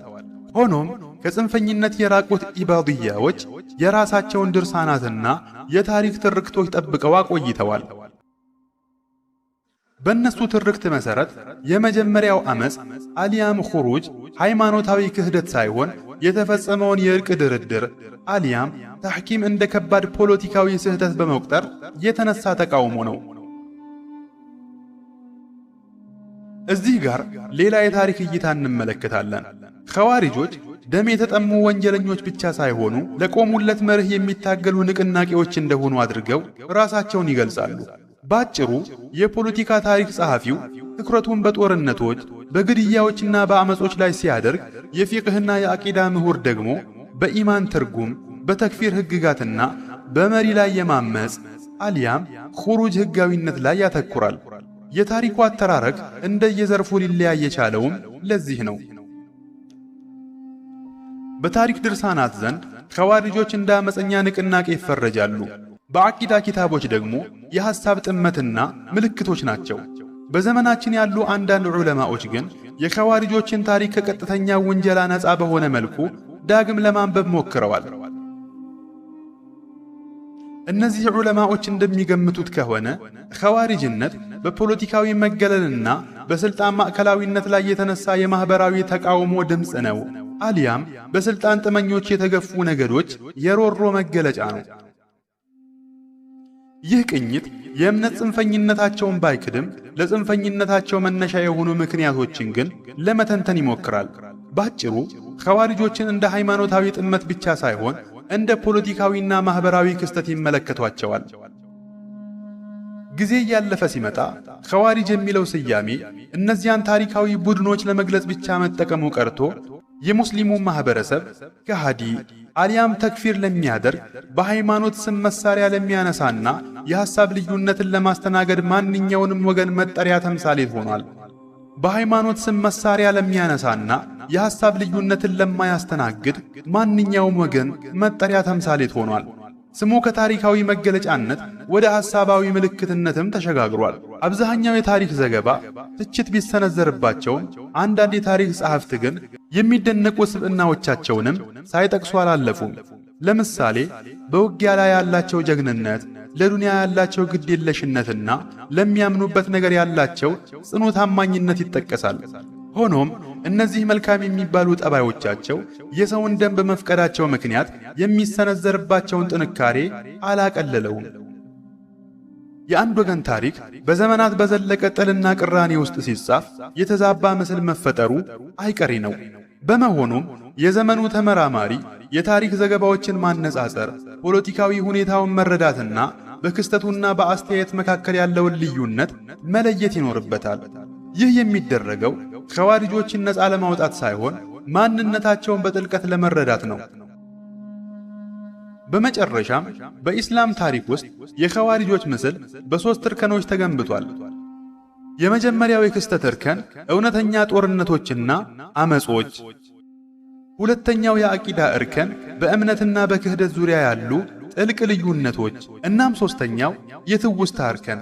ሆኖም ከጽንፈኝነት የራቁት ኢባድያዎች የራሳቸውን ድርሳናትና የታሪክ ትርክቶች ጠብቀው አቆይተዋል። በእነሱ ትርክት መሠረት የመጀመሪያው ዓመፅ አሊያም ኹሩጅ ሃይማኖታዊ ክህደት ሳይሆን የተፈጸመውን የእርቅ ድርድር አሊያም ተሕኪም እንደ ከባድ ፖለቲካዊ ስህተት በመቁጠር የተነሳ ተቃውሞ ነው። እዚህ ጋር ሌላ የታሪክ እይታ እንመለከታለን። ኸዋሪጆች ደም የተጠሙ ወንጀለኞች ብቻ ሳይሆኑ ለቆሙለት መርህ የሚታገሉ ንቅናቄዎች እንደሆኑ አድርገው ራሳቸውን ይገልጻሉ። ባጭሩ የፖለቲካ ታሪክ ጸሐፊው ትኩረቱን በጦርነቶች በግድያዎችና በአመጾች ላይ ሲያደርግ፣ የፊቅህና የአቂዳ ምሁር ደግሞ በኢማን ትርጉም፣ በተክፊር ህግጋትና በመሪ ላይ የማመጽ አልያም ኹሩጅ ህጋዊነት ላይ ያተኩራል። የታሪኩ አተራረክ እንደየዘርፉ ሊለያይ የቻለውም ለዚህ ነው። በታሪክ ድርሳናት ዘንድ ኸዋሪጆች እንደ አመፀኛ ንቅናቄ ይፈረጃሉ። በዓቂዳ ኪታቦች ደግሞ የሐሳብ ጥመትና ምልክቶች ናቸው። በዘመናችን ያሉ አንዳንድ ዑለማዎች ግን የኸዋሪጆችን ታሪክ ከቀጥተኛ ውንጀላ ነፃ በሆነ መልኩ ዳግም ለማንበብ ሞክረዋል። እነዚህ ዑለማዎች እንደሚገምቱት ከሆነ ኸዋሪጅነት በፖለቲካዊ መገለልና በስልጣን ማዕከላዊነት ላይ የተነሳ የማህበራዊ ተቃውሞ ድምፅ ነው፣ አሊያም በስልጣን ጥመኞች የተገፉ ነገዶች የሮሮ መገለጫ ነው። ይህ ቅኝት የእምነት ጽንፈኝነታቸውን ባይክድም ለጽንፈኝነታቸው መነሻ የሆኑ ምክንያቶችን ግን ለመተንተን ይሞክራል። ባጭሩ ኸዋሪጆችን እንደ ሃይማኖታዊ ጥመት ብቻ ሳይሆን እንደ ፖለቲካዊና ማህበራዊ ክስተት ይመለከቷቸዋል። ጊዜ እያለፈ ሲመጣ ኸዋሪጅ የሚለው ስያሜ እነዚያን ታሪካዊ ቡድኖች ለመግለጽ ብቻ መጠቀሙ ቀርቶ የሙስሊሙ ማህበረሰብ ከሃዲ አሊያም ተክፊር ለሚያደርግ በሃይማኖት ስም መሳሪያ ለሚያነሳና የሐሳብ ልዩነትን ለማስተናገድ ማንኛውንም ወገን መጠሪያ ተምሳሌት ሆኗል። በሃይማኖት ስም መሳሪያ ለሚያነሳና የሐሳብ ልዩነትን ለማያስተናግድ ማንኛውም ወገን መጠሪያ ተምሳሌት ሆኗል። ስሙ ከታሪካዊ መገለጫነት ወደ ሐሳባዊ ምልክትነትም ተሸጋግሯል። አብዛኛው የታሪክ ዘገባ ትችት ቢሰነዘርባቸውም አንዳንድ የታሪክ ጸሐፍት ግን የሚደነቁ ስብዕናዎቻቸውንም ሳይጠቅሱ አላለፉም። ለምሳሌ በውጊያ ላይ ያላቸው ጀግንነት፣ ለዱንያ ያላቸው ግዴለሽነትና ለሚያምኑበት ነገር ያላቸው ጽኑ ታማኝነት ይጠቀሳል። ሆኖም እነዚህ መልካም የሚባሉ ጠባዮቻቸው የሰውን ደም በመፍቀዳቸው ምክንያት የሚሰነዘርባቸውን ጥንካሬ አላቀለለውም። የአንድ ወገን ታሪክ በዘመናት በዘለቀ ጥልና ቅራኔ ውስጥ ሲጻፍ የተዛባ ምስል መፈጠሩ አይቀሬ ነው። በመሆኑም የዘመኑ ተመራማሪ የታሪክ ዘገባዎችን ማነጻጸር፣ ፖለቲካዊ ሁኔታውን መረዳትና በክስተቱና በአስተያየት መካከል ያለውን ልዩነት መለየት ይኖርበታል። ይህ የሚደረገው ኸዋሪጆችን ነፃ ለማውጣት ሳይሆን ማንነታቸውን በጥልቀት ለመረዳት ነው። በመጨረሻም በኢስላም ታሪክ ውስጥ የኸዋሪጆች ምስል በሦስት እርከኖች ተገንብቷል። የመጀመሪያው የክስተት እርከን እውነተኛ ጦርነቶችና አመጾች፣ ሁለተኛው የአቂዳ እርከን በእምነትና በክህደት ዙሪያ ያሉ ጥልቅ ልዩነቶች፣ እናም ሦስተኛው የትውስታ እርከን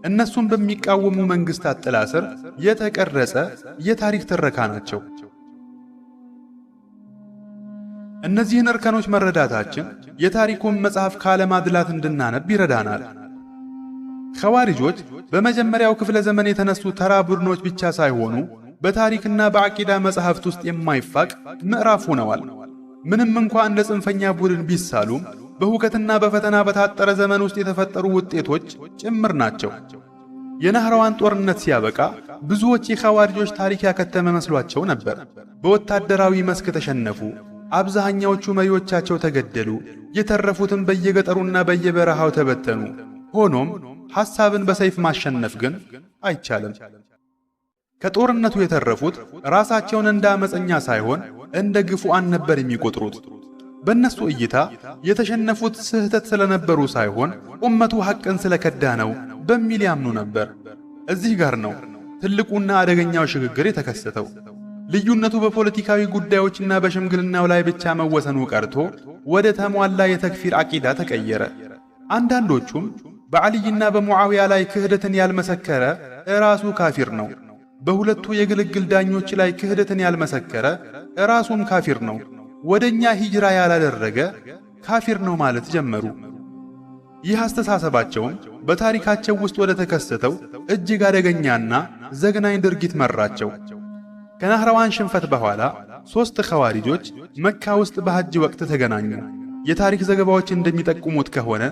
እነሱን በሚቃወሙ መንግስታት ጥላ ስር የተቀረጸ የታሪክ ትረካ ናቸው። እነዚህን እርከኖች መረዳታችን የታሪኩን መጽሐፍ ካለማድላት እንድናነብ ይረዳናል። ኸዋሪጆች በመጀመሪያው ክፍለ ዘመን የተነሱ ተራ ቡድኖች ብቻ ሳይሆኑ በታሪክና በአቂዳ መጽሐፍት ውስጥ የማይፋቅ ምዕራፍ ሆነዋል። ምንም እንኳ እንደ ጽንፈኛ ቡድን ቢሳሉም በሁከትና በፈተና በታጠረ ዘመን ውስጥ የተፈጠሩ ውጤቶች ጭምር ናቸው። የናህራዋን ጦርነት ሲያበቃ ብዙዎች የኸዋሪጆች ታሪክ ያከተመ መስሏቸው ነበር። በወታደራዊ መስክ ተሸነፉ። አብዛኛዎቹ መሪዎቻቸው ተገደሉ። የተረፉትም በየገጠሩና በየበረሃው ተበተኑ። ሆኖም ሐሳብን በሰይፍ ማሸነፍ ግን አይቻልም። ከጦርነቱ የተረፉት ራሳቸውን እንደ አመፀኛ ሳይሆን እንደ ግፉአን ነበር የሚቆጥሩት። በእነሱ እይታ የተሸነፉት ስህተት ስለነበሩ ሳይሆን ኡመቱ ሐቅን ስለከዳ ነው በሚል ያምኑ ነበር። እዚህ ጋር ነው ትልቁና አደገኛው ሽግግር የተከሰተው። ልዩነቱ በፖለቲካዊ ጉዳዮችና በሽምግልናው ላይ ብቻ መወሰኑ ቀርቶ ወደ ተሟላ የተክፊር አቂዳ ተቀየረ። አንዳንዶቹም በዓልይና በሙዓዊያ ላይ ክህደትን ያልመሰከረ ራሱ ካፊር ነው፣ በሁለቱ የግልግል ዳኞች ላይ ክህደትን ያልመሰከረ ራሱም ካፊር ነው፣ ወደኛ ሂጅራ ያላደረገ ካፊር ነው ማለት ጀመሩ። ይህ አስተሳሰባቸውም በታሪካቸው ውስጥ ወደ ተከሰተው እጅግ አደገኛና ዘግናኝ ድርጊት መራቸው። ከናህራዋን ሽንፈት በኋላ 3 ኸዋሪጆች መካ ውስጥ በሐጅ ወቅት ተገናኙ። የታሪክ ዘገባዎች እንደሚጠቁሙት ከሆነ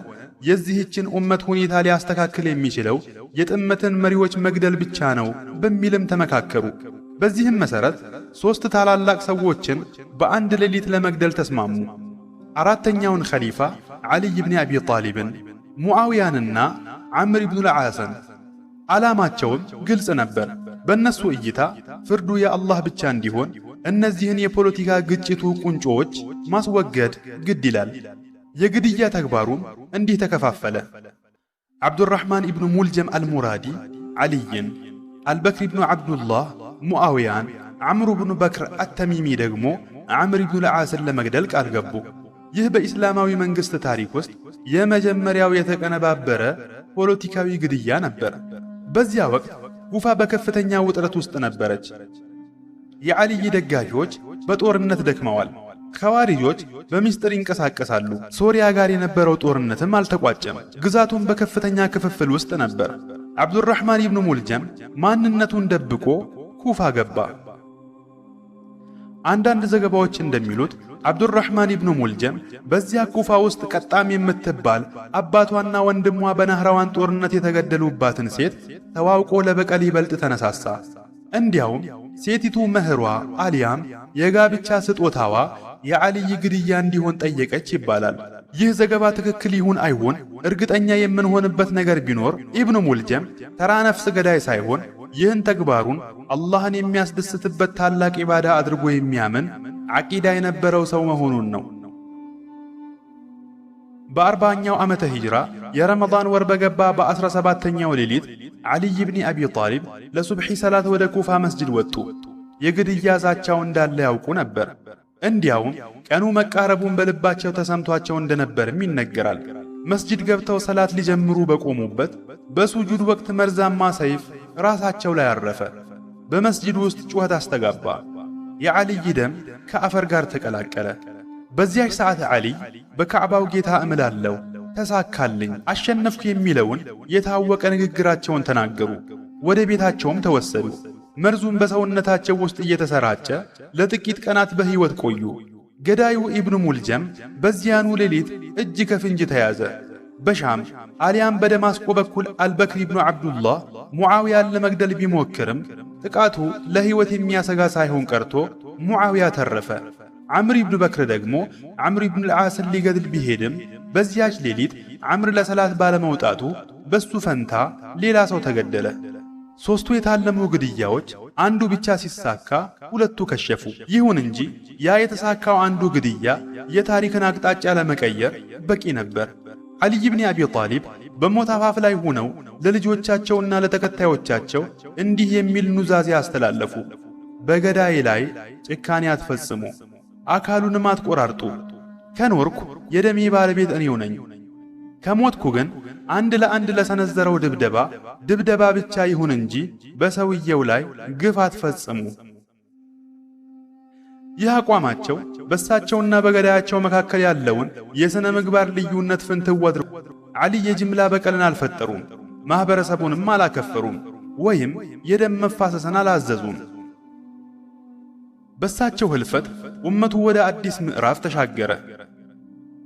የዚህችን ኡመት ሁኔታ ሊያስተካክል የሚችለው የጥመትን መሪዎች መግደል ብቻ ነው በሚልም ተመካከሩ። በዚህም መሰረት 3 ታላላቅ ሰዎችን በአንድ ሌሊት ለመግደል ተስማሙ። አራተኛውን ኸሊፋ ዓሊይ ብን አቢ ጣሊብን፣ ሙዓዊያንና ዓምር ብኑ ልዓስን። ዓላማቸውም ግልጽ ነበር። በእነሱ እይታ ፍርዱ የአላህ ብቻ እንዲሆን እነዚህን የፖለቲካ ግጭቱ ቁንጮዎች ማስወገድ ግድ ይላል። የግድያ ተግባሩም እንዲህ ተከፋፈለ። ዓብዱራሕማን ኢብኑ ሙልጀም አልሙራዲ ዓሊይን፣ አልበክር ኢብኑ ዓብዱላህ ሙዓዊያን፣ ዓምሩ ብኑ በክር አተሚሚ ደግሞ ዓምር ብኑ ልዓስን ለመግደል ቃል ገቡ። ይህ በኢስላማዊ መንግሥት ታሪክ ውስጥ የመጀመሪያው የተቀነባበረ ፖለቲካዊ ግድያ ነበር። በዚያ ወቅት ኩፋ በከፍተኛ ውጥረት ውስጥ ነበረች። የዓሊይ ደጋፊዎች በጦርነት ደክመዋል። ኸዋሪጆች በሚስጥር ይንቀሳቀሳሉ። ሶሪያ ጋር የነበረው ጦርነትም አልተቋጨም። ግዛቱን በከፍተኛ ክፍፍል ውስጥ ነበር። ዓብዱራሕማን ኢብኑ ሙልጀም ማንነቱን ደብቆ ኩፋ ገባ። አንዳንድ ዘገባዎች እንደሚሉት አብዱራህማን ኢብኑ ሙልጀም በዚያ ኩፋ ውስጥ ቀጣም የምትባል አባቷና ወንድሟ በናህራዋን ጦርነት የተገደሉባትን ሴት ተዋውቆ ለበቀል ይበልጥ ተነሳሳ። እንዲያውም ሴቲቱ መህሯ አሊያም የጋብቻ ስጦታዋ የዓልይ ግድያ እንዲሆን ጠየቀች ይባላል። ይህ ዘገባ ትክክል ይሁን አይሁን እርግጠኛ የምንሆንበት ነገር ቢኖር ኢብኑ ሙልጀም ተራ ነፍስ ገዳይ ሳይሆን ይህን ተግባሩን አላህን የሚያስደስትበት ታላቅ ኢባዳ አድርጎ የሚያምን ዓቂዳ የነበረው ሰው መሆኑን ነው። በ40ኛው ዓመተ ሂጅራ የረመዳን ወር በገባ በ17ኛው ሌሊት ዓልይ ብኒ አቢ ጣሊብ ለሱብሒ ሰላት ወደ ኩፋ መስጅድ ወጡ። የግድያ ዛቻው እንዳለ ያውቁ ነበር። እንዲያውም ቀኑ መቃረቡን በልባቸው ተሰምቷቸው እንደነበርም ይነገራል። መስጅድ ገብተው ሰላት ሊጀምሩ በቆሙበት በሱጁድ ወቅት መርዛማ ሰይፍ ራሳቸው ላይ አረፈ። በመስጅድ ውስጥ ጩኸት አስተጋባ። የዓልይ ደም ከአፈር ጋር ተቀላቀለ። በዚያች ሰዓት ዓልይ በካዕባው ጌታ እምላለሁ፣ ተሳካልኝ፣ አሸነፍኩ የሚለውን የታወቀ ንግግራቸውን ተናገሩ። ወደ ቤታቸውም ተወሰዱ። መርዙም በሰውነታቸው ውስጥ እየተሰራጨ ለጥቂት ቀናት በሕይወት ቆዩ። ገዳዩ ኢብኑ ሙልጀም በዚያኑ ሌሊት እጅ ከፍንጅ ተያዘ። በሻም አሊያም በደማስቆ በኩል አልበክር ኢብኑ ዓብዱላህ ሙዓውያን ለመግደል ቢሞክርም ጥቃቱ ለሕይወት የሚያሰጋ ሳይሆን ቀርቶ ሙዓውያ ተረፈ። ዓምር ኢብኑ በክር ደግሞ ዓምር ኢብኑ ልዓስን ሊገድል ቢሄድም በዚያች ሌሊት ዓምር ለሰላት ባለመውጣቱ በሱ ፈንታ ሌላ ሰው ተገደለ። ሦስቱ የታለሙ ግድያዎች አንዱ ብቻ ሲሳካ ሁለቱ ከሸፉ። ይሁን እንጂ ያ የተሳካው አንዱ ግድያ የታሪክን አቅጣጫ ለመቀየር በቂ ነበር። ዓልይ ብኒ አቢ ጣሊብ በሞት አፋፍ ላይ ሆነው ለልጆቻቸውና ለተከታዮቻቸው እንዲህ የሚል ኑዛዜ አስተላለፉ። በገዳይ ላይ ጭካኔ አትፈጽሙ፣ አካሉንም አትቆራርጡ። ከኖርኩ የደሜ ባለቤት እኔው ነኝ። ከሞትኩ ግን አንድ ለአንድ ለሰነዘረው ድብደባ ብቻ ይሁን እንጂ በሰውየው ላይ ግፍ አትፈጽሙ። ይህ አቋማቸው በእሳቸውና በገዳያቸው መካከል ያለውን የሥነ ምግባር ልዩነት ፍንትው አድርጎ ዓልይ የጅምላ በቀልን አልፈጠሩም፣ ማኅበረሰቡንም አላከፈሩም፣ ወይም የደም መፋሰስን አላዘዙም። በእሳቸው ሕልፈት ኡመቱ ወደ አዲስ ምዕራፍ ተሻገረ።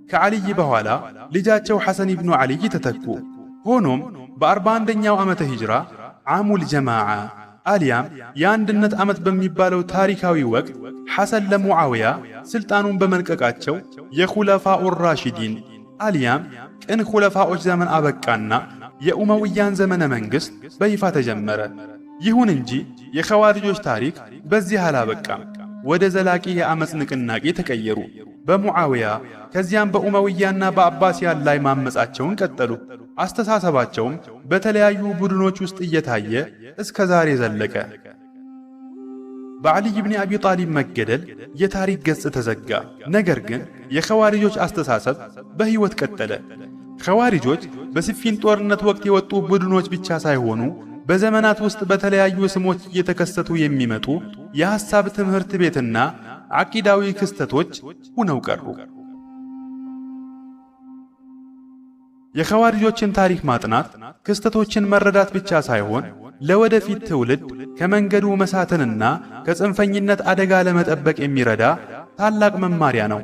ከዓልይ በኋላ ልጃቸው ሐሰን ኢብኑ ዓልይ ተተኩ። ሆኖም በ41ኛው ዓመተ ሂጅራ ዓሙል ጀማዓ አሊያም የአንድነት ዓመት በሚባለው ታሪካዊ ወቅት ሐሰን ለሙዓውያ ሥልጣኑን በመልቀቃቸው የኹለፋኡ ራሺዲን አሊያም ቅን ኹለፋዎች ዘመን አበቃና የኡመውያን ዘመነ መንግሥት በይፋ ተጀመረ። ይሁን እንጂ የኸዋሪጆች ታሪክ በዚህ አላበቃም። ወደ ዘላቂ የአመፅ ንቅናቄ ተቀየሩ። በሙዓውያ ከዚያም በኡመውያና በአባሲያን ላይ ማመጻቸውን ቀጠሉ። አስተሳሰባቸውም በተለያዩ ቡድኖች ውስጥ እየታየ እስከ ዛሬ ዘለቀ። በዓልይ ብኒ አቢ ጣሊብ መገደል የታሪክ ገጽ ተዘጋ። ነገር ግን የኸዋሪጆች አስተሳሰብ በሕይወት ቀጠለ። ኸዋሪጆች በሲፊን ጦርነት ወቅት የወጡ ቡድኖች ብቻ ሳይሆኑ በዘመናት ውስጥ በተለያዩ ስሞች እየተከሰቱ የሚመጡ የሐሳብ ትምህርት ቤትና ዓቂዳዊ ክስተቶች ሆነው ቀሩ። የኸዋሪጆችን ታሪክ ማጥናት ክስተቶችን መረዳት ብቻ ሳይሆን ለወደፊት ትውልድ ከመንገዱ መሳትንና ከጽንፈኝነት አደጋ ለመጠበቅ የሚረዳ ታላቅ መማሪያ ነው።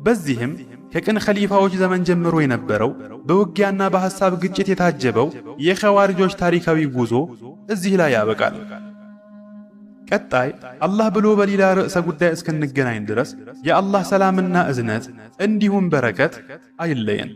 በዚህም ከቅን ኸሊፋዎች ዘመን ጀምሮ የነበረው በውጊያና በሐሳብ ግጭት የታጀበው የኸዋሪጆች ታሪካዊ ጉዞ እዚህ ላይ ያበቃል። ቀጣይ አላህ ብሎ በሌላ ርዕሰ ጉዳይ እስክንገናኝ ድረስ የአላህ ሰላምና እዝነት እንዲሁም በረከት አይለየን።